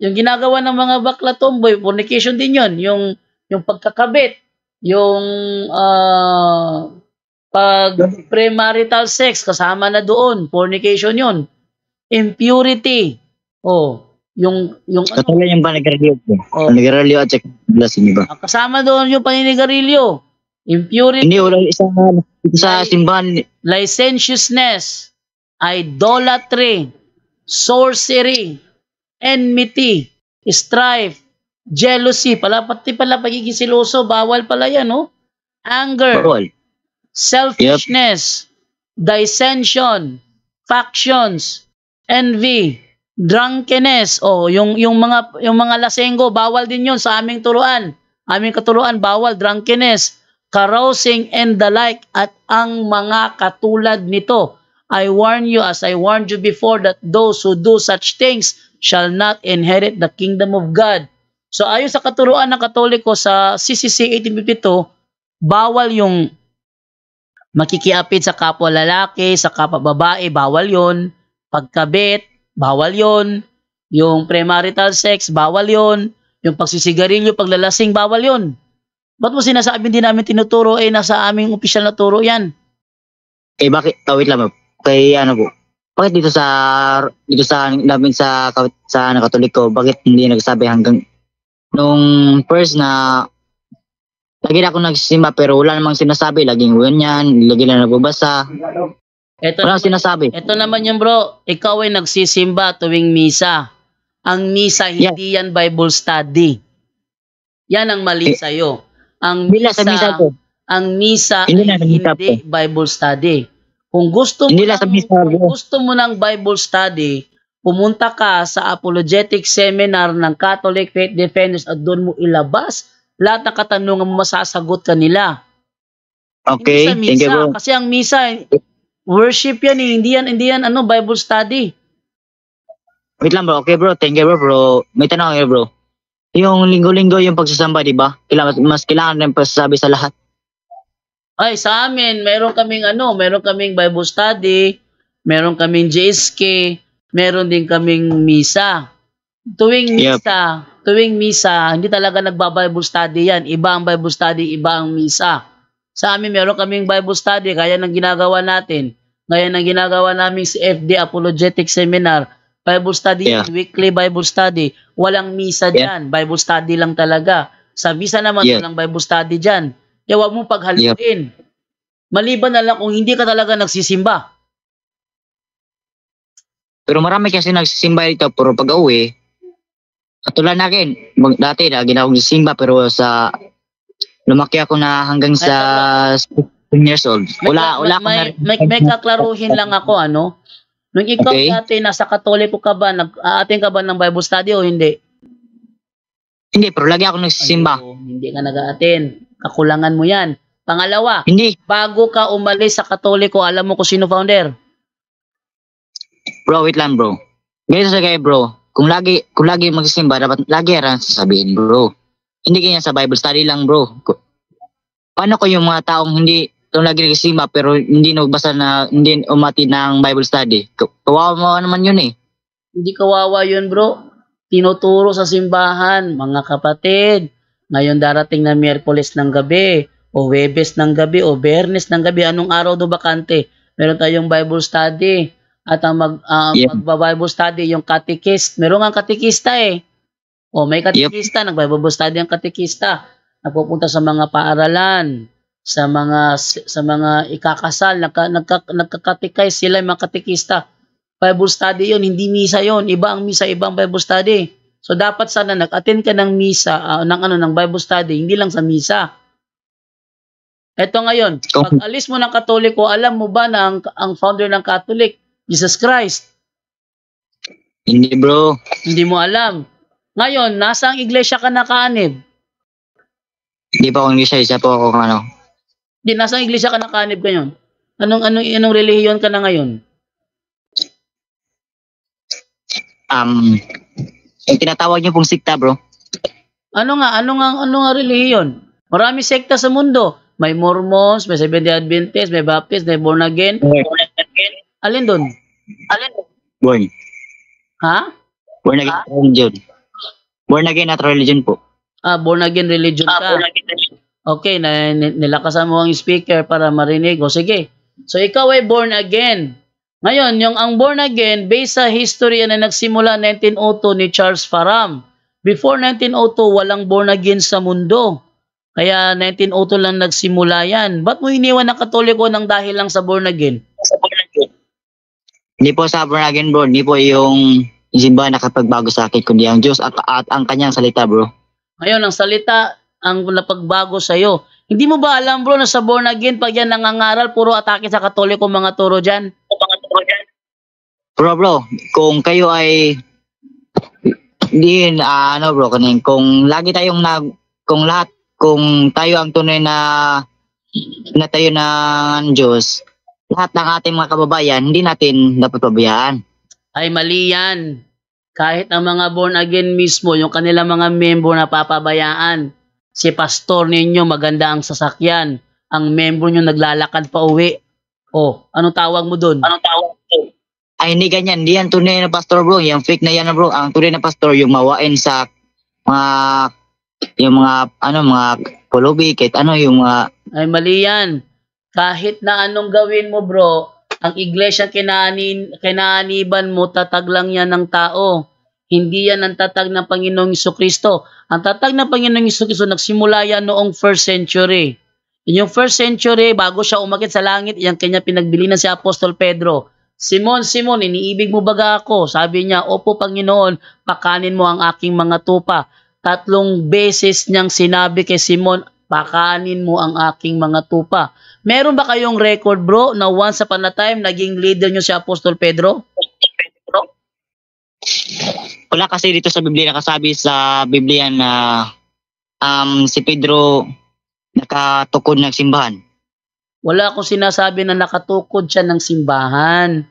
yung ginagawa ng mga bakla tomboy, fornication din yun. Yung pagkakabit. Yung pag premarital sex, kasama na doon. Fornication yun. Impurity. Yung Katulad yung panigarilyo po. Oh. Panigarilyo at saka lasing iba. Kasama doon yung paninigarilyo. Impurity. Hindi, wala sa simbahan. Licentiousness. Idolatry. Sorcery. Enmity. Strife. Jealousy. Pati pala pagiging siloso. Bawal pala yan, no? Anger. Bawal. Selfishness. Dissension. Factions. Envy. Drunkenness. Yung mga lasenggo, bawal din yun sa aming turuan. Aming katuruan, bawal. Drunkenness. Carousing and the like, at ang mga katulad nito. I warn you, as I warned you before, that those who do such things shall not inherit the kingdom of God. So ayon sa katuruan ng Katoliko sa CCC 1852, bawal yung makikiapid sa kapwa lalaki, sa kapwa babae, bawal yon. Pagkabit, bawal yon. Yung premarital sex, bawal yon. Yung pagsisigarilyo, paglalasing, bawal yon. Ba't mo sinasabi din namin tinuturo, nasa aming opisyal na turo yan? Bakit? Wait lang po. Kay ano po? Bakit dito sa namin sa Katoliko, bakit hindi nagsabi hanggang nung first na lagi na ako nagsisimba pero wala namang sinasabi, laging ganyan, lagi lang nagbabasa. Wala sinasabi. Ito naman yung bro, ikaw ay nagsisimba tuwing misa. Ang misa hindi yan Bible study. Yan ang mali sa'yo. Ang misa hindi Bible study. Kung gusto mo ng Bible study, pumunta ka sa apologetic seminar ng Catholic Faith Defenders at doon mo ilabas lahat ng katanungan mo, masasagot ka nila. Okay, hindi sa misa, kasi ang misa worship yan, hindi yan Bible study. Wait lang bro, okay bro, thank you bro. May tanong ako bro. Yung linggo-linggo yung pagsasamba, di ba? Mas kailangan rin pasasabi sa lahat. Ay, sa amin, meron kaming Bible study, meron kaming JSK, meron din kaming misa. Tuwing misa, hindi talaga nagba-Bible study yan. Iba ang Bible study, iba ang misa. Sa amin, meron kaming Bible study, kaya nang ginagawa natin. Ngayon ang ginagawa namin si FD Apologetic Seminar, Bible study, weekly Bible study. Walang misa dyan, Bible study lang talaga. Sa misa naman, walang Bible study dyan. Kaya huwag mong paghaluin. Maliban na lang kung hindi ka talaga nagsisimba. Pero marami kasi nagsisimba dito, pero pag-uwi, katulad na akin, dati na ginawag simba, pero lumaki ako na hanggang sa 16 years old. May kaklaruhin lang ako, Nung ikaw dati, nasa Katoliko ka ba, nag-aating ka ba ng Bible study o hindi? Hindi, pero lagi ako nagsisimba. Hindi ka nag-aatin. Kakulangan mo yan. Pangalawa, hindi. Bago ka umalis sa Katoliko, alam mo kung sino founder? Bro, wait lang bro. Ganito sa kayo bro, kung lagi magsisimba, dapat lagi rin sasabihin bro. Hindi ganyan sa Bible study lang bro. Paano ko yung mga taong hindi lagi nagsisimba pero hindi nagbasa na hindi umati ng Bible study? Kawawa mo naman yun eh. Hindi kawawa yun bro. Tinuturo sa simbahan, mga kapatid. Ngayon darating na Miyerkules ng gabi, o Webes ng gabi, o Biyernes ng gabi. Anong araw do bakante? Meron tayong Bible study. At ang magba-Bible study, yung catechist. Meron nga katekista eh. O may katekista, nag-Bible study ang katekista. Napupunta sa mga paaralan. sa mga ikakasal, nagkakatikay sila, yung mga katikista. Bible study yun, hindi misa yun. Iba ang misa, ibang Bible study. So dapat sana nag-attend ka ng misa, ng Bible study, hindi lang sa misa. Eto ngayon, pag alis mo ng Katoliko, alam mo ba na ang founder ng Catholic, Jesus Christ? Hindi bro. Hindi mo alam. Ngayon, nasa ang iglesia ka nakaanib? Hindi pa ako isa po ako ano. Di, nasa ang iglesia ka nakaanib ngayon? Anong relihiyon ka na ngayon? Yung tinatawag niyo pong sikta bro. Ano nga relihiyon? Marami sekta sa mundo. May Mormons, may Seventh-day Adventist, may Baptist, may Born Again. Alin doon? Born. Ha? Born again religion. Born again at religion po. Born Again religion ka. Okay, nilakasan mo ang speaker para marinig. O sige. So ikaw ay born again. Ngayon, ang born again, based sa history na nagsimula 1902 ni Charles Parham. Before 1902, walang born again sa mundo. Kaya 1902 lang nagsimula yan. Ba't mo iniwan ng Katoliko ng dahil lang sa born again? Hindi po sa born again bro. Hindi po yung simbahan nakapagbago sa akin, kundi ang Diyos at ang kanyang salita bro. Ngayon, ang salita ang napagbago sa'yo. Hindi mo ba alam bro na sa born again, pag yan nangangaral, puro atake sa Katoliko mga turo dyan? Bro, kung kayo ay hindi bro, kung lagi tayong kung tayo ang tunay na tayo ng Diyos, lahat ng ating mga kababayan, hindi natin dapat pabayaan. Ay mali yan. Kahit ang mga born again mismo, yung kanilang mga member na papabayaan. Si pastor ninyo, maganda ang sasakyan. Ang member nyo naglalakad pa uwi. Oh, anong tawag mo dun? Ay, hindi ganyan. Hindi yan tunay na pastor, bro. Yung fake na yan, bro. Ang tunay na pastor, yung mawain sa mga pulubi, kahit yung mga... Ay, mali yan. Kahit na anong gawin mo, bro, ang iglesia kinaaniban mo, tatag lang yan ng tao. Hindi yan ang tatag ng Panginoong Jesucristo. Ang tatag ng Panginoong Jesucristo, nagsimula yan noong 1st century. Yung 1st century, bago siya umakyat sa langit, yung kanya pinagbili na si Apostol Pedro. Simon, iniibig mo baga ako? Sabi niya, opo Panginoon, pakanin mo ang aking mga tupa. 3 beses niyang sinabi kay Simon, pakanin mo ang aking mga tupa. Meron ba kayong record bro na once upon a time naging leader niyo si Apostol Pedro? Wala kasi dito sa Biblia, nakasabi sa Biblia na si Pedro nakatukod ng simbahan. Wala akong sinasabi na nakatukod siya ng simbahan.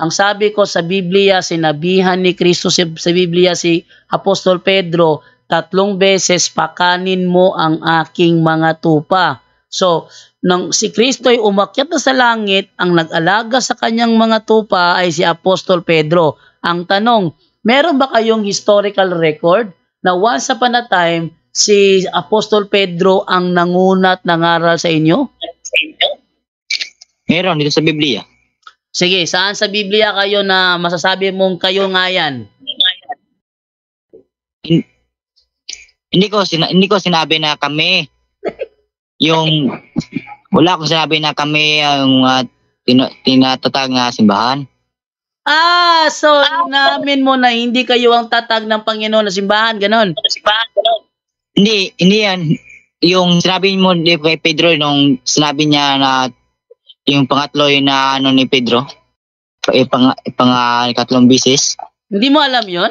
Ang sabi ko sa Biblia, sinabihan ni Kristo sa Biblia si Apostol Pedro, 3 beses pakanin mo ang aking mga tupa. So, nang si Kristo ay umakyat na sa langit, ang nag-alaga sa kanyang mga tupa ay si Apostol Pedro. Ang tanong, meron ba kayong historical record na once upon a time, si Apostol Pedro ang nangunat nangaral sa inyo? Meron dito sa Biblia. Sige, saan sa Biblia kayo na masasabi mong kayo nga yan? Hindi ko sinabi na kami wala akong sinabi na kami yung tinatatag na simbahan. So namin mo na hindi kayo ang tatag ng Panginoon na simbahan, ganon? Hindi yan. Yung sinabi mo kay Pedro, nung sinabi niya na yung pangatlo yun na ni Pedro, ikatlong bisis. Hindi mo alam yun?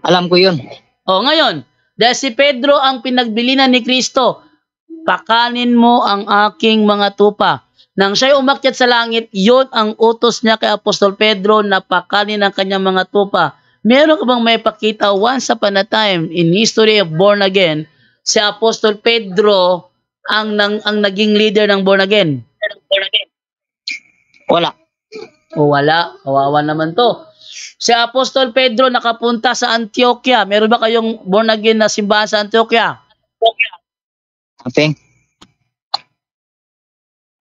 Alam ko yun. Ngayon, dahil si Pedro ang pinagbilinan ni Kristo, pakanin mo ang aking mga tupa. Nang siya'y umakyat sa langit, yun ang utos niya kay Apostol Pedro na pakanin ang kanyang mga tupa. Meron ka bang may pakita once upon a time in history of born again, si Apostol Pedro ang naging leader ng born again? Wala. Wala. Kawawa naman to. Si Apostol Pedro nakapunta sa Antioquia. Meron ba kayong born again na simbahan sa Antioquia? Okay.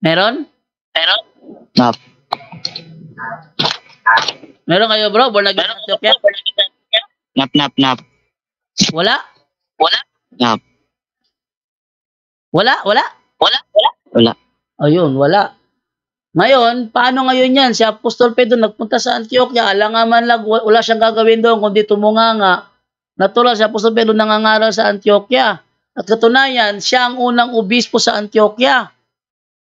Meron? Nap. Meron kayo bro, born again sa Antioquia? Nap. Wala? Nap. Wala? Wala. Ayun, wala. Ngayon, paano ngayon yan? Si Apostol Pedro nagpunta sa Antioquia, alangaman lang, wala siyang gagawin doon kundi tumunganga. Natural, si Apostol Pedro nangangaral sa Antioquia. At katunayan, siya ang unang obispo sa Antioquia.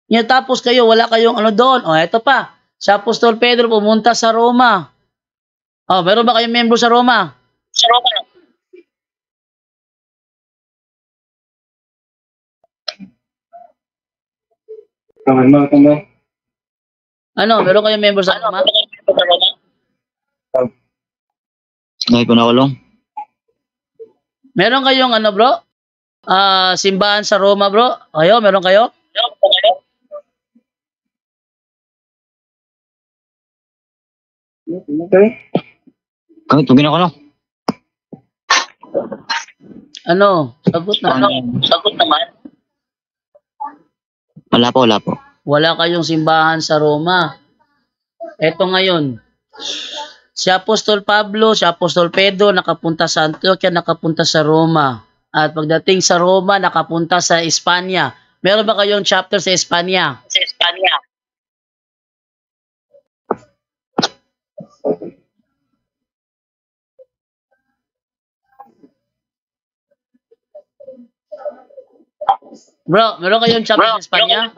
Yan, tapos kayo, wala kayong ano doon. O, eto pa. Si Apostol Pedro pumunta sa Roma. O, meron ba kayong membro sa Roma? Ano, meron kayong member sa Roma? Ngayon ko nakulong. Meron kayong ano, bro? Simbahan sa Roma, bro? Kayo, meron kayo? Kahit pag ginakulong. Ano? Sagot na. Wala po. Wala kayong simbahan sa Roma. Eto ngayon. Si Apostol Pablo, si Apostol Pedro, nakapunta sa Antioquia, nakapunta sa Roma. At pagdating sa Roma, nakapunta sa Espanya. Meron ba kayong chapter sa Espanya? Bro, meron kayong chapter sa Espanya?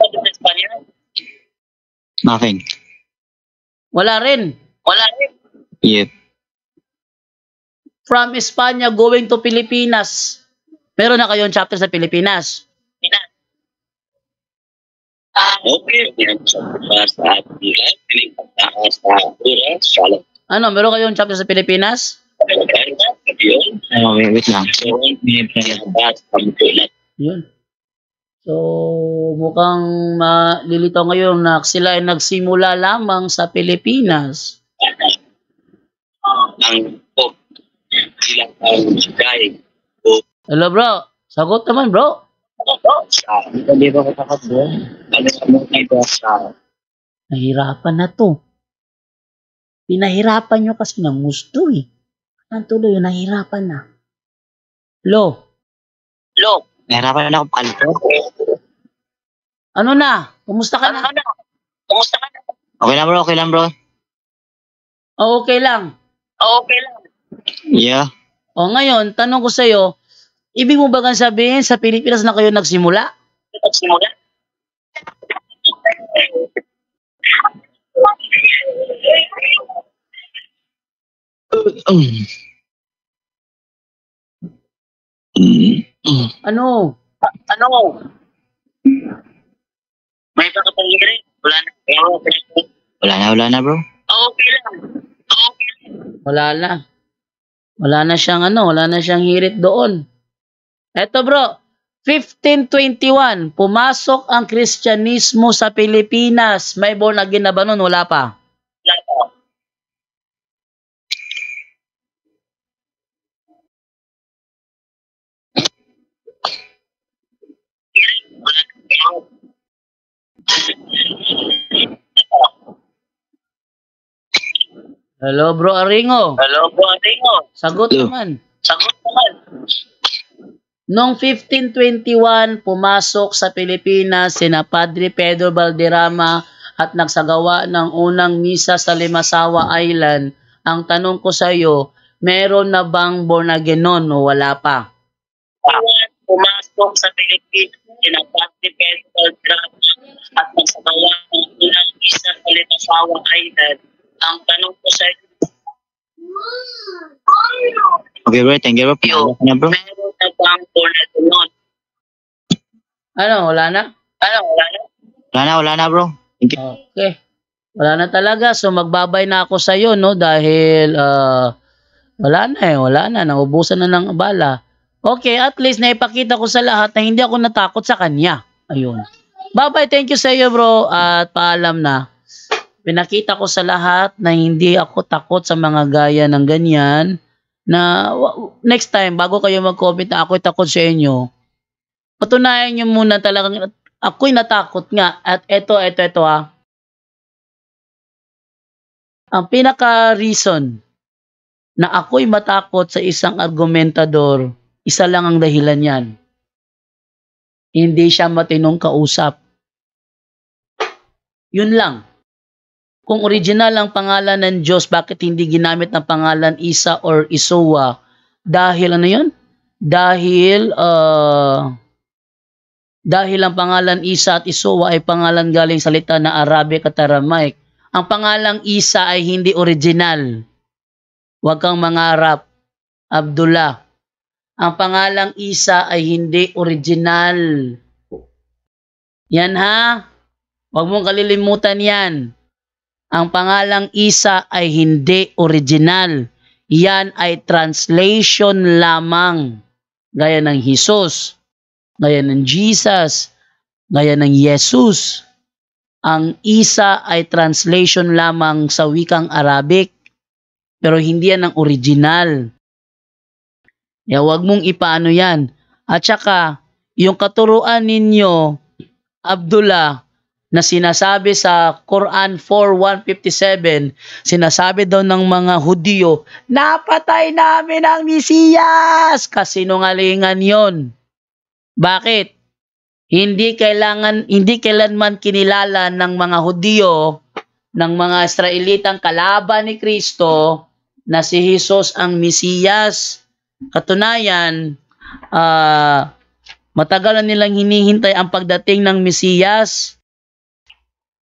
Nothing. Wala rin. Yep. From Espanya going to Pilipinas. Meron na kayong chapter sa Pilipinas? Ano, meron kayong chapter sa Pilipinas? Wait lang. Yun. So, mukhang malilitaw ngayon na sila ay nagsimula lamang sa Pilipinas. Hello, bro. Sagot naman, bro. Hindi ba ko takot doon? Nahirapan na to. Pinahirapan nyo kasi ng gusto eh. Ang tuloy, nahirapan na. Lo. Nahirapan na ako kalito. Ano na? Kumusta ka na? Okay lang bro. O, okay lang. Yeah. O, ngayon, tanong ko sa'yo, ibig mo ba kang sabihin sa Pilipinas na kayo nagsimula? Ano? Wala na bro. Wala na. Wala na siyang hirit doon. Eto bro, 1521, pumasok ang Kristyanismo sa Pilipinas. May born again na ba nun? Wala pa. Hello bro Aringo. Sagot Hello. naman. Noong 1521, pumasok sa Pilipinas sina Padre Pedro Valderrama at nagsagawa ng unang misa sa Limasawa Island. Ang tanong ko sa iyo, meron na bang born again nun o wala pa? Pumasok sa Pilipinas, sina Padre Pedro Valderrama at nagsagawa ng unang misa sa Limasawa Island. Ang tanong ko sa iyo, Okay bro, thank you bro. Paalam ka na bro. meron na bang born again nun? Ano, wala na? Wala na bro. Thank you. Okay. Wala na talaga. So magbabay na ako sa iyo no dahil wala na, naubusan na ng abala. Okay, at least naipakita ko sa lahat na hindi ako natakot sa kanya. Ayun. Bye-bye, thank you sa iyo bro at paalam na. Pinakita ko sa lahat na hindi ako takot sa mga gaya ng ganyan na next time bago kayo mag-comment na ako'y takot sa inyo, patunayan nyo muna talagang ako'y natakot nga at ito ha. Ang pinaka-reason na ako'y matakot sa isang argumentador, isa lang ang dahilan yan. Hindi siya matinong kausap. Yun lang. Kung original ang pangalan ng Diyos, bakit hindi ginamit ng pangalan Isa or Isowa? Dahil ano yun? Dahil ang pangalan Isa at Isowa ay pangalan galing salita na Arabic at Aramaic. Ang pangalang Isa ay hindi original. Huwag kang mangarap, Abdullah. Ang pangalang Isa ay hindi original. Yan ha? Huwag mong kalilimutan yan. Ang pangalang Isa ay hindi original. Yan ay translation lamang. Gaya ng Jesus, gaya ng Jesus, gaya ng Jesus. Ang Isa ay translation lamang sa wikang Arabic, pero hindi yan ang original. Kaya huwag mong ipaano yan. At saka, yung katuruan ninyo, Abdullah, na sinasabi sa Quran 4:157, sinasabi daw ng mga Hudyo, napatay namin ang Mesiyas! Kasinungalingan yon. Bakit? Hindi kailanman kinilala ng mga Hudyo, ng mga Israelitang kalaban ni Kristo, na si Jesus ang Mesiyas. Katunayan, matagal na nilang hinihintay ang pagdating ng Mesiyas.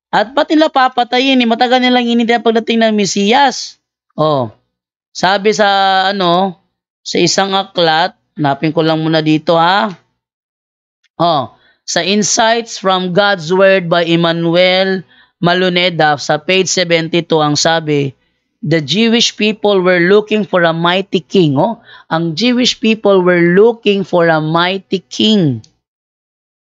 At ba't nila papatayin? Matagal nilang hinihintay ang pagdating ng Mesiyas. Sabi sa sa isang aklat, napin ko lang muna dito ha. Sa Insights from God's Word by Emmanuel Maluneda sa page 72 ang sabi, the Jewish people were looking for a mighty king. Ang Jewish people were looking for a mighty king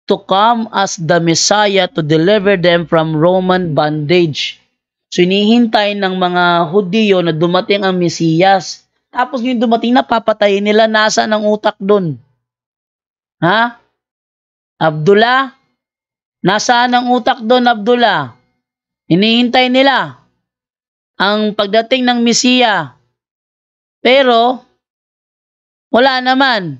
to come as the Messiah to deliver them from Roman bondage. So hinihintay ng mga Hudyo na dumating ang Mesiyas. Tapos yung dumating na papatayin nila, nasa ng utak doon? Ha? Abdullah? Nasaan ang utak doon, Abdullah? Hinihintay nila ang pagdating ng Mesiya. Pero, wala naman.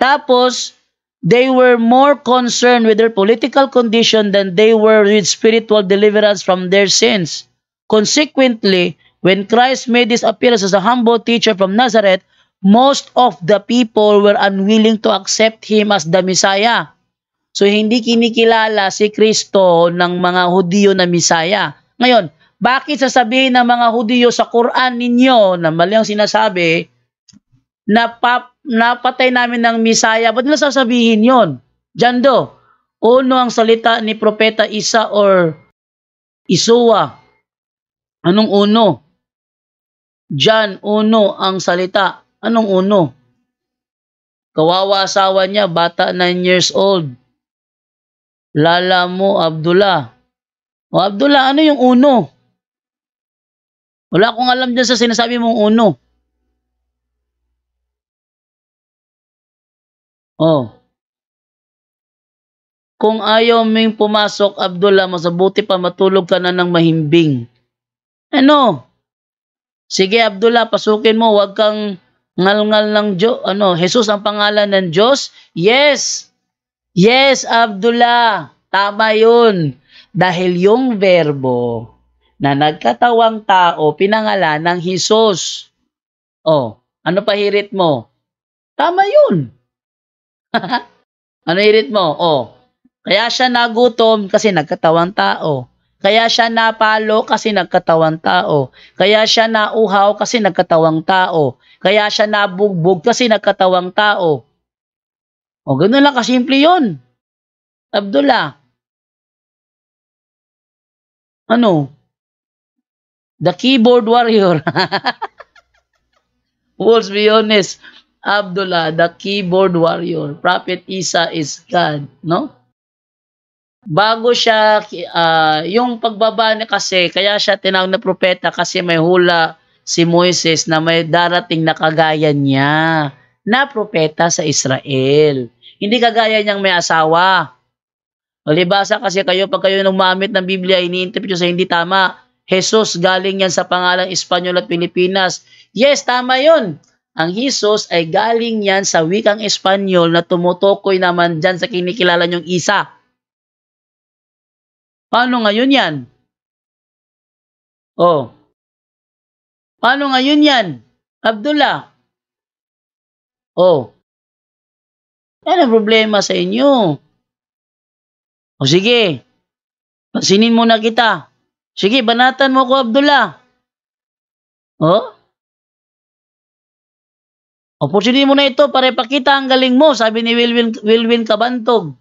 Tapos, they were more concerned with their political condition than they were with spiritual deliverance from their sins. Consequently, when Christ made his appearance as a humble teacher from Nazareth, most of the people were unwilling to accept him as the Messiah. So, hindi kinikilala si Kristo ng mga Hudyo na Messiah. Ngayon, bakit sasabihin ng mga Hudyo sa Quran ninyo na mali ang sinasabi, napatay namin ng Messiah? Ba't nila sasabihin yon? Jando, uno ang salita ni Propeta Isa or Isowa. Anong uno? Jan, uno ang salita. Anong uno? Kawawa asawa niya, bata 9 years old. Lala mo, Abdullah. O Abdullah, ano yung uno? Wala akong alam dyan sa sinasabi mong uno. Kung ayaw mong pumasok, Abdullah, masabuti pa matulog ka na ng mahimbing. Sige, Abdullah, pasukin mo. Huwag kang ngal-ngal ng Diyos. Jesus ang pangalan ng Diyos? Yes. Yes, Abdullah. Tama yun. Dahil yung verbo na nagkatawang tao, pinangalan ng Jesus. Ano pa hirit mo? Tama yun. Ano hirit mo? Kaya siya nagutom kasi nagkatawang tao. Kaya siya napalo kasi nagkatawang tao. Kaya siya nauhaw kasi nagkatawang tao. Kaya siya nabugbog kasi nagkatawang tao. Ganun lang kasimple yun. Abdullah. The keyboard warrior. Let's be honest. Abdullah, the keyboard warrior. Prophet Isa is God, no? Bago siya, yung pagbaba niya kasi, kaya siya tinawag na propeta kasi may hula si Moises na may darating na kagaya niya na propeta sa Israel. Hindi kagaya niyang may asawa. Libasa kasi kayo, pag kayo numamit ng Biblia, ini-interpret sa hindi tama. Jesus, galing yan sa pangalang Espanyol at Pilipinas. Yes, tama yun. Ang Jesus ay galing yan sa wikang Espanyol na tumutukoy naman dyan sa kinikilala niyong Isa. Paano ngayon yan? Oh. Paano ngayon yan? Abdullah. Oh. Yan ang problema sa inyo. O sige. Pansinin mo na kita. Sige, banatan mo ko, Abdullah. Oh? Opportunity mo na ito para ipakita ang galing mo, sabi ni Wilwin Cabantog.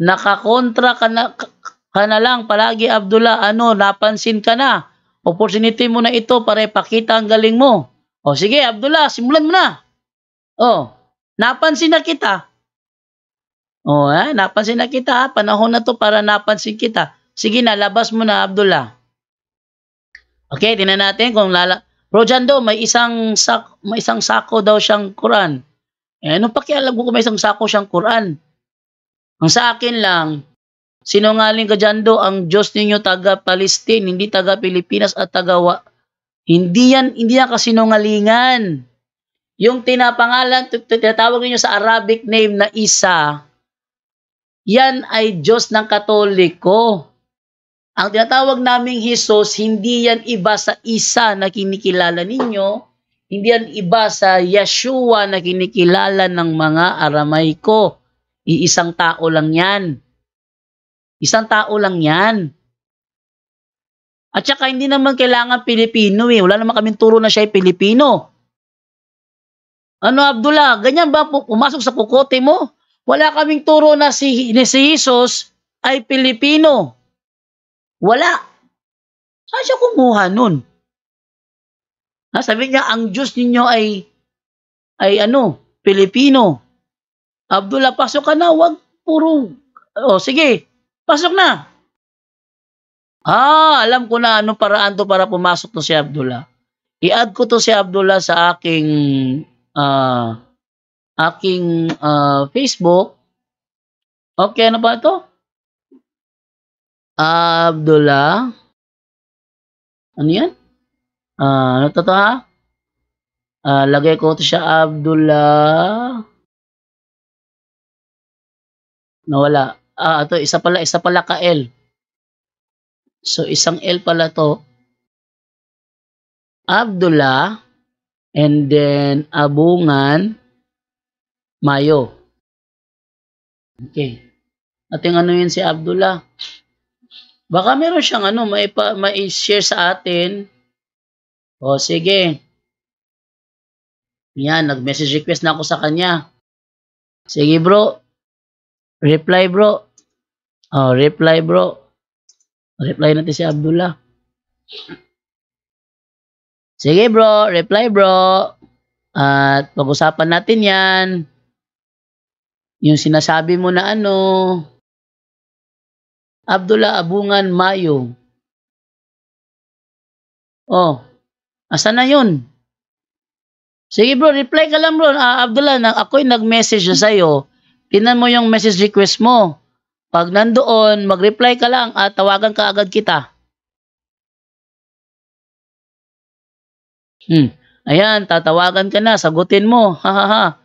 Nakakontra ka na lang palagi, Abdullah. Ano, napansin ka na. Opportunity mo na ito para ipakita ang galing mo. O sige, Abdullah, simulan mo na. O, napansin na kita. O, napansin na kita. Panahon na to para napansin kita. Sige na, labas mo na, Abdullah. Okay, tingnan natin kung Bro Jando, may isang sako daw siyang Quran. Ano pakialam ko kung may isang sako siyang Quran? Ang sa akin lang, sinungaling ka Jando, ang Diyos ninyo taga-Palestine, hindi taga-Pilipinas at hindi yan kasinungalingan. Yung tinatawag niyo sa Arabic name na Isa, yan ay Diyos ng Katoliko. Ang tinatawag naming Jesus, hindi yan iba sa Isa na kinikilala ninyo, hindi yan iba sa Yeshua na kinikilala ng mga Aramaico. Iisang tao lang yan. Isang tao lang yan. At saka hindi naman kailangan Pilipino eh. Wala naman kaming turo na siya ay Pilipino. Ano Abdullah, ganyan ba pumasok sa kukote mo? Wala kaming turo na si Jesus ay Pilipino. Wala. Saan siya kumuha nun? Sabi niya, ang Diyos ninyo ay Pilipino. Abdullah, pasok ka na, wag puro. Sige, pasok na. Alam ko na anong paraan to para pumasok to si Abdullah. I-add ko to si Abdullah sa aking Facebook. Okay, ano ba ito? Abdullah. Ano yan? Ano to ha? Lagay ko ito siya, Abdullah. Nawala. Ito, isa pala ka L. So, isang L pala to. Abdullah. And then, Abungan. Mayo. Okay. Ating ano yun si Abdullah. Baka meron siyang mai-share sa atin. Sige. Yan, nag-message request na ako sa kanya. Sige bro. Reply bro. Reply bro. Reply natin si Abdullah. Sige bro, reply bro. At pag-usapan natin yan. Yung sinasabi mo na Abdullah Abungan Mayo. Asan na yun? Sige bro, reply ka lang bro. Abdullah, ako'y nag-message na sa'yo. Tingnan mo yung message request mo. Pag nandoon, mag-reply ka lang at tawagan ka agad kita. Ayan, tatawagan ka na, sagutin mo. Ha.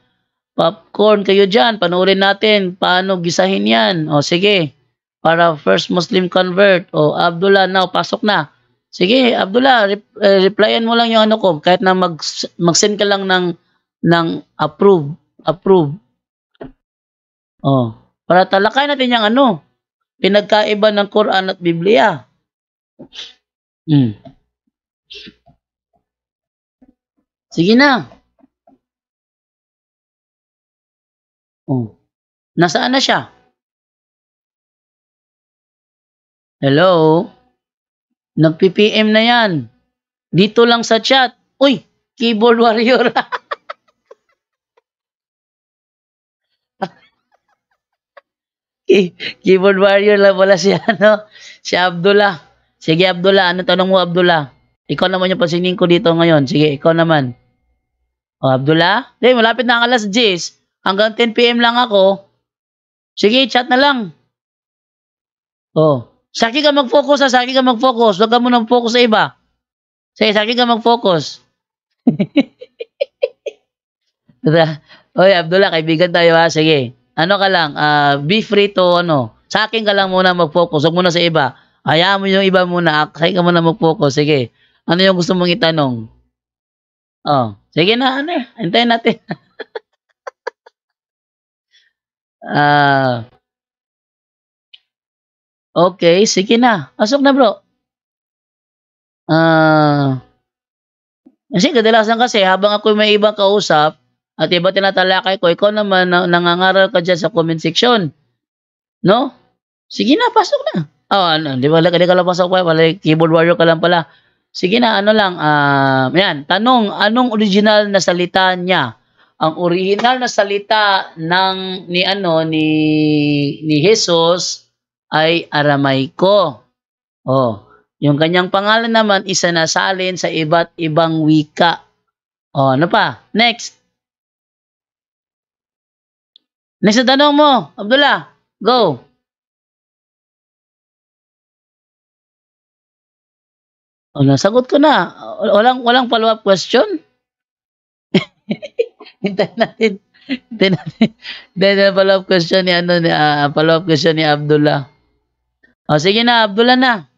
Popcorn kayo dyan, panoorin natin paano gisahin yan. Sige. Para first Muslim convert. Abdullah, now, pasok na. Sige, Abdullah, replyan mo lang yung ko. Kahit na mag-send ka lang ng approve. Para talakay natin yung pinagkaiba ng Quran at Biblia. Sige na. Nasaan na siya? Hello? Nag-PPM na yan. Dito lang sa chat. Uy, keyboard warrior. Keyboard warrior lang pala si Abdullah. Sige Abdullah, ano tanong mo Abdullah? Ikaw naman yung pansinin ko dito ngayon. Sige, ikaw naman. Abdullah? Malapit na ang alas 10. Hanggang 10 PM lang ako. Sige, chat na lang. Sa akin ka mag-focus sa akin ka mag-focus. Huwag ka munang focus sa iba. Sige, sa akin ka mag-focus. Oy, Abdullah, kaibigan tayo ha. Sige. Ano ka lang, be free to ano. Sa akin ka lang muna mag-focus. Huwag muna sa iba. Hayaan mo yung iba muna. Sa'yo ka muna mag-focus. Sige. Ano yung gusto mong itanong? Oh, sige na, ano eh. Hintayin natin. Ah, okay, sige na. Pasok na, bro. Kasi kadalasan kasi habang ako may ibang kausap at iba tinatalakay ko, ikaw naman nangangaral ka dyan sa comment section. No? Sige na, pasok na. Oh, ano, di ba, di ka lang pasok pa, wala, keyboard warrior ka lang pala. Sige na, ano lang, yan, tanong, anong original na salita niya? Ang original na salita ni Jesus ay Aramaiko. Oh, yung kanyang pangalan naman isinasalin sa iba't ibang wika. Oh, ano pa? Next. Next na tanong mo, Abdullah. Go. Oh, nasagot ko na. Walang follow-up question? Hintayin natin. Hintayin natin. Hintayin follow-up question follow-up question ni Abdullah. Oh, sige na, Abdullah na.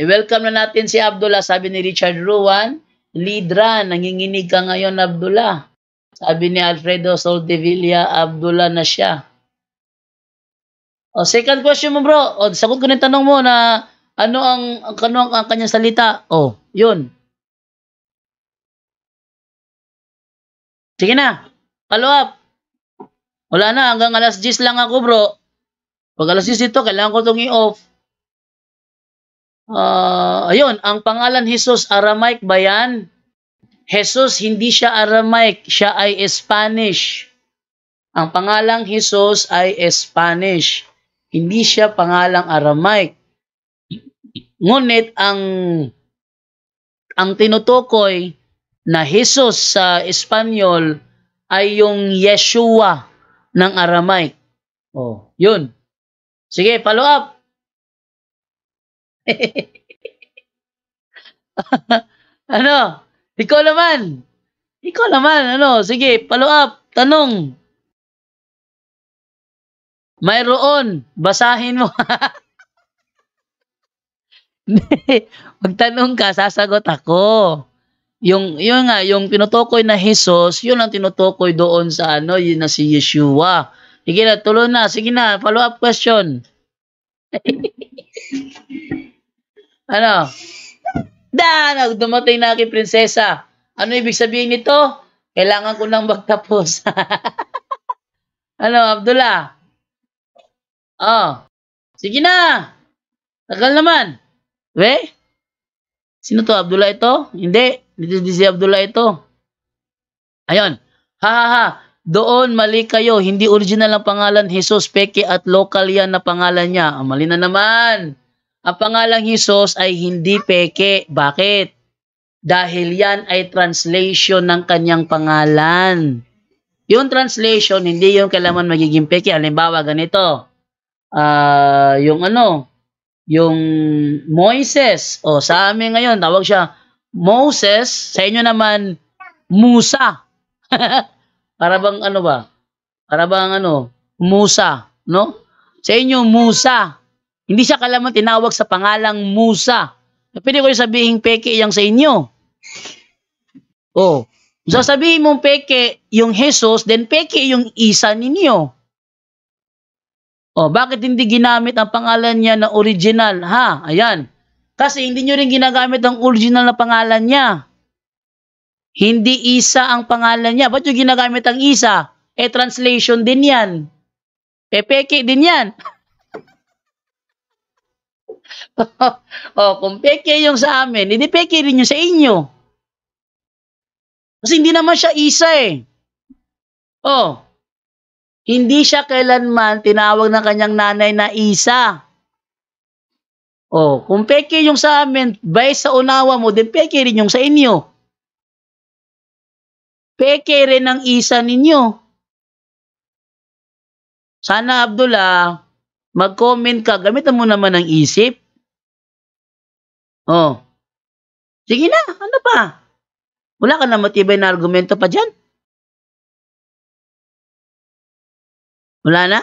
I-welcome na natin si Abdullah. Sabi ni Richard Ruan, Lidran, nanginginig ka ngayon, Abdullah. Sabi ni Alfredo Soldevilla, Abdullah na siya. Oh, second question mo, bro. Oh, sagot ko na yung tanong mo na ano ang kanyang salita. Oh, yun. Sige na. Follow up. Wala na, hanggang alas 10 lang ako, bro. Pag alas 10 ito, kailangan ko itong i-off. Ayun, ang pangalan Jesus, Aramaic ba yan? Jesus, hindi siya Aramaic, siya ay Spanish. Ang pangalang Jesus ay Spanish. Hindi siya pangalang Aramaic. Ngunit ang tinutukoy na Jesus sa Espanyol ay yung Yeshua ng Aramaic. Oh, yun. Sige, follow up. Ano? Ikaw naman. Ano? Sige, follow up. Tanong. Mayroon. Basahin mo. Magtanong ka, sasagot ako. Yung tinutukoy na Jesus, yun ang tinutukoy doon sa yun na si Yeshua. Sige na, tuloy na. Sige na, follow up question. Ano? Dumating na aking prinsesa. Ano ibig sabihin nito? Kailangan ko nang magtapos. Ano, Abdullah? Oh. Sige na. Tagal naman. Sino to? Abdullah ito? Hindi. Hindi si Abdullah ito. Ayun. Doon mali kayo. Hindi original ang pangalan Jesus. Peke at local yan na pangalan niya. Mali na naman. Ang pangalang Jesus ay hindi peke. Bakit? Dahil yan ay translation ng kanyang pangalan. Yung translation, hindi yung kailangan magiging peke. Halimbawa, ganito. Yung Moises. O, sa amin ngayon, tawag siya Moses. Sa inyo naman, Musa. Para bang Musa. No? Sa inyo, Musa. Hindi siya kailangan tinawag sa pangalang Musa. Pwede ko sabihin peke yang sa inyo. Oh. Sasabihin mong peke yung Jesus, then peke yung isa ninyo. Oh, bakit hindi ginamit ang pangalan niya na original? Ayan. Kasi hindi nyo rin ginagamit ang original na pangalan niya. Hindi Isa ang pangalan niya. Ba't yung ginagamit ang Isa? Translation din yan. Peke din yan. Kung peke yung sa amin, hindi peke rin yung sa inyo. Kasi hindi naman siya Isa eh. Hindi siya kailanman tinawag ng kanyang nanay na Isa. Kung peke yung sa amin, based sa unawa mo, din peke rin yung sa inyo. Peke rin ang Isa ninyo. Sana, Abdullah, mag-comment ka, gamitan mo naman ng isip. Sige na, ano pa? Wala ka na matibay na argumento pa dyan? Wala na?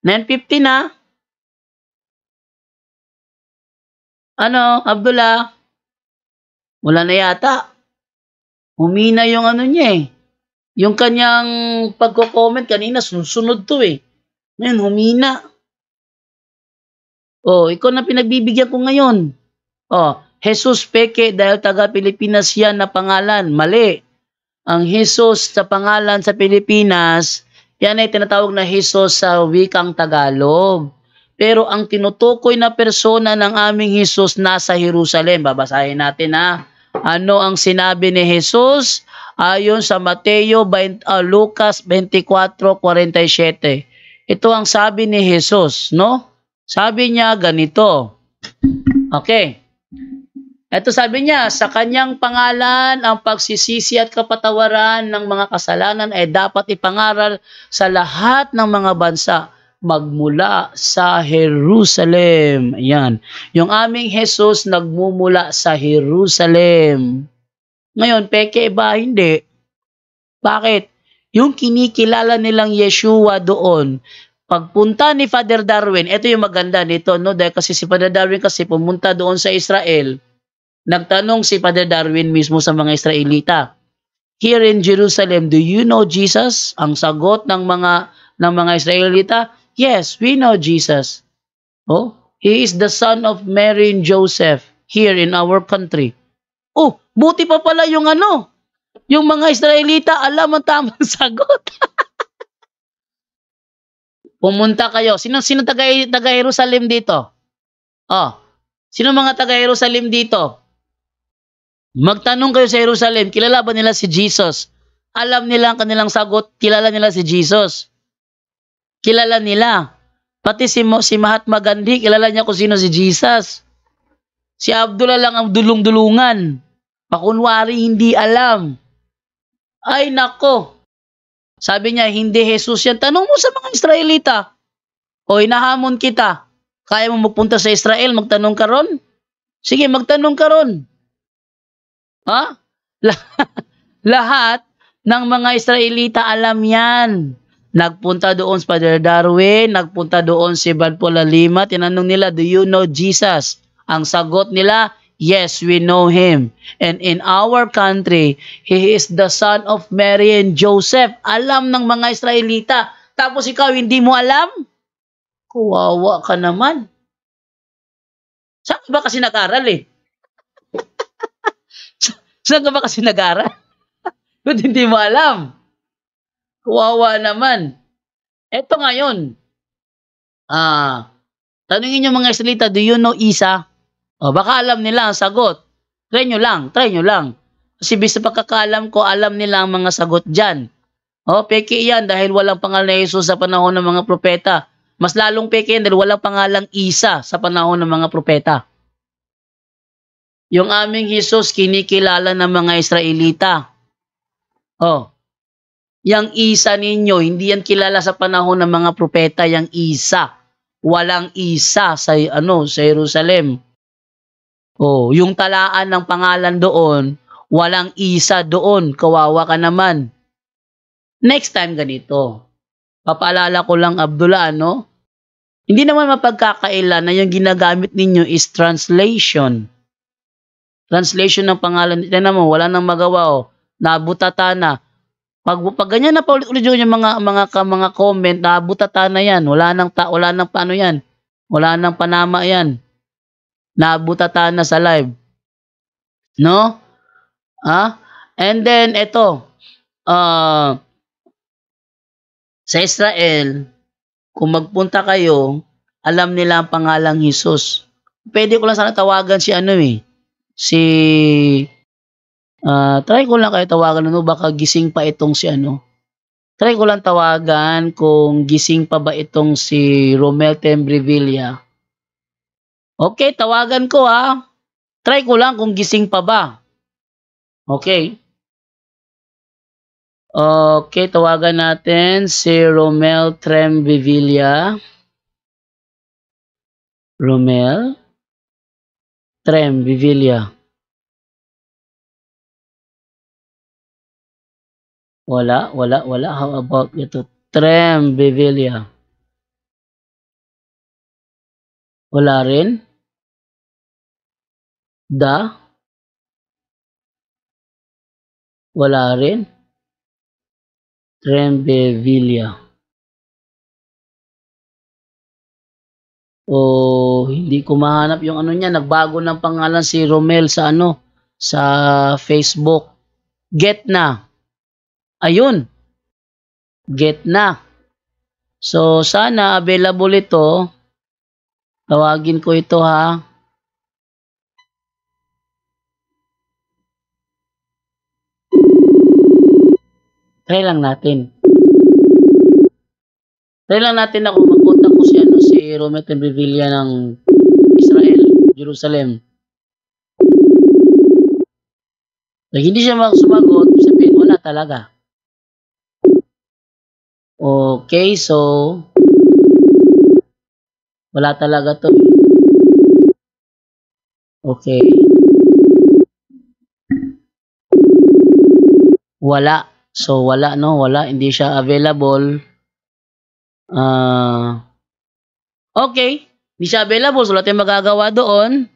9:50 na? Ano, Abdullah? Wala na yata. Humina yung ano niya eh. Yung kanyang pagko-comment kanina, sunod to eh. Ngayon, humina. Oh, ikaw na pinagbibigyan ko ngayon. Oh, Jesus peke dahil taga Pilipinas yan na pangalan. Mali. Ang Jesus sa pangalan sa Pilipinas, yan ay tinatawag na Jesus sa wikang Tagalog. Pero ang tinutukoy na persona ng aming Jesus nasa Jerusalem. Babasahin natin ha. Ano ang sinabi ni Jesus? Ayon sa Lucas 24:47. Ito ang sabi ni Jesus, no? Sabi niya ganito. Okay. Ito sabi niya, sa kanyang pangalan ang pagsisisi at kapatawaran ng mga kasalanan ay dapat ipangaral sa lahat ng mga bansa magmula sa Jerusalem. Ayan. Yung aming Jesus nagmumula sa Jerusalem. Ngayon, peke ba? Hindi. Bakit? Yung kinikilala nilang Yeshua doon, pagpunta ni Father Darwin, ito yung maganda nito, no? Dahil kasi si Father Darwin kasi pumunta doon sa Israel, nagtanong si Father Darwin mismo sa mga Israelita, here in Jerusalem, do you know Jesus? Ang sagot ng mga Israelita, yes, we know Jesus. Oh, he is the son of Mary and Joseph here in our country. Oh, buti pa pala yung yung mga Israelita alam ang tamang sagot. Pumunta kayo. Sino taga Jerusalem dito? Oh, sino mga taga Jerusalem dito? Magtanong kayo sa Jerusalem, kilala ba nila si Jesus? Alam nila ang kanilang sagot, kilala nila si Jesus. Kilala nila. Pati si Mahatma Gandhi, kilala niya kung sino si Jesus. Si Abdullah lang ang dulong-dulungan. Pakunwari hindi alam. Ay nako. Sabi niya, hindi Jesus yan. Tanong mo sa mga Israelita. O hinahamon kita. Kaya mo magpunta sa Israel, magtanong ka ron? Sige, magtanong ka ron. Ha? Lahat ng mga Israelita alam yan. Nagpunta doon si Father Darwin, nagpunta doon si Badpola Lima, tinanong nila, do you know Jesus? Ang sagot nila, yes, we know him. And in our country, he is the son of Mary and Joseph. Alam ng mga Israelita. Tapos ikaw, hindi mo alam? Kawawa ka naman. Saan ka ba kasi nag-aral eh? Saan ka ba kasi nag-aral? Kung hindi mo alam. Kawawa naman. Eto ngayon. Tanungin yung mga Israelita, do you know Isa? O, baka alam nila ang sagot. Try nyo lang. Kasi bisa pagkakalam ko, alam nila ang mga sagot dyan. O, peke yan dahil walang pangalan na Jesus sa panahon ng mga propeta. Mas lalong peke yan dahil walang pangalang Isa sa panahon ng mga propeta. Yung aming Jesus kinikilala ng mga Israelita. Oh. Yang Isa ninyo, hindi yan kilala sa panahon ng mga propeta, yang Isa. Walang Isa sa sa Jerusalem. Oh, yung talaan ng pangalan doon, walang Isa doon. Kawawa ka naman. Next time ganito. Papaalala ko lang Abdullah, Hindi naman mapagkakailan na yung ginagamit ninyo is translation. Translation ng pangalan. Tignan mo, wala nang magawa, nabutata na. Pag ganyan na paulit-ulit yung mga comment, nabutata na yan. Wala nang paano yan. Wala nang panama yan. Nabutata na sa live. No? And then, ito. Sa Israel, kung magpunta kayo, alam nila ang pangalang Jesus. Pwede ko lang sana tawagan try ko lang kayo tawagan baka gising pa itong try ko lang tawagan kung gising pa ba itong si Romel Tembrevilla. Okay, tawagan ko try ko lang kung gising pa ba. Okay, tawagan natin si Romel Tembrevilla. Romel Tembrevilla. Wala. How about ito? Trembevilla. Wala rin. Wala rin. Trembevilla. Hindi ko mahanap yung ano niya. Nagbago ng pangalan si Romel sa sa Facebook. Get na. Ayun. Get na. So, sana available ito. Tawagin ko ito ha. Try lang natin. Ako mag-contact ko si Romel Trembevilla ng Israel, Jerusalem. Pag hindi siya sumagot, sabihin wala talaga. Okay, so wala talaga to. Okay. Wala. So wala wala, hindi siya available. Okay, hindi siya available, so wala tayong magagawa doon.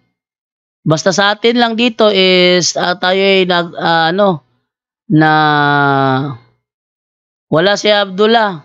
Basta sa atin lang dito is tayo ay wala si Abdullah.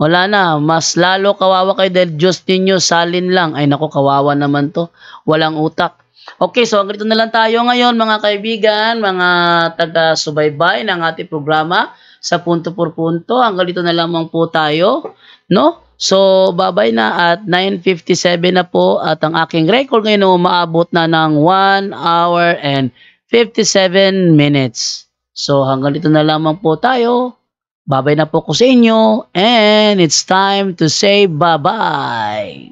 Wala na, mas lalo kawawa kayo dahil Diyos ninyo salin lang. Ay nako, kawawa naman to. Walang utak. Okay, so hanggang dito na lang tayo ngayon mga kaibigan, mga taga-subaybay ng ating programa sa Punto por Punto. Hanggang dito na lamang po tayo, no? So, bye-bye na at 9:57 na po at ang aking record ngayon umaabot na ng 1 hour and 57 minutes. So, hanggang dito na lamang po tayo. Bye-bye na po ko sa inyo and it's time to say bye-bye.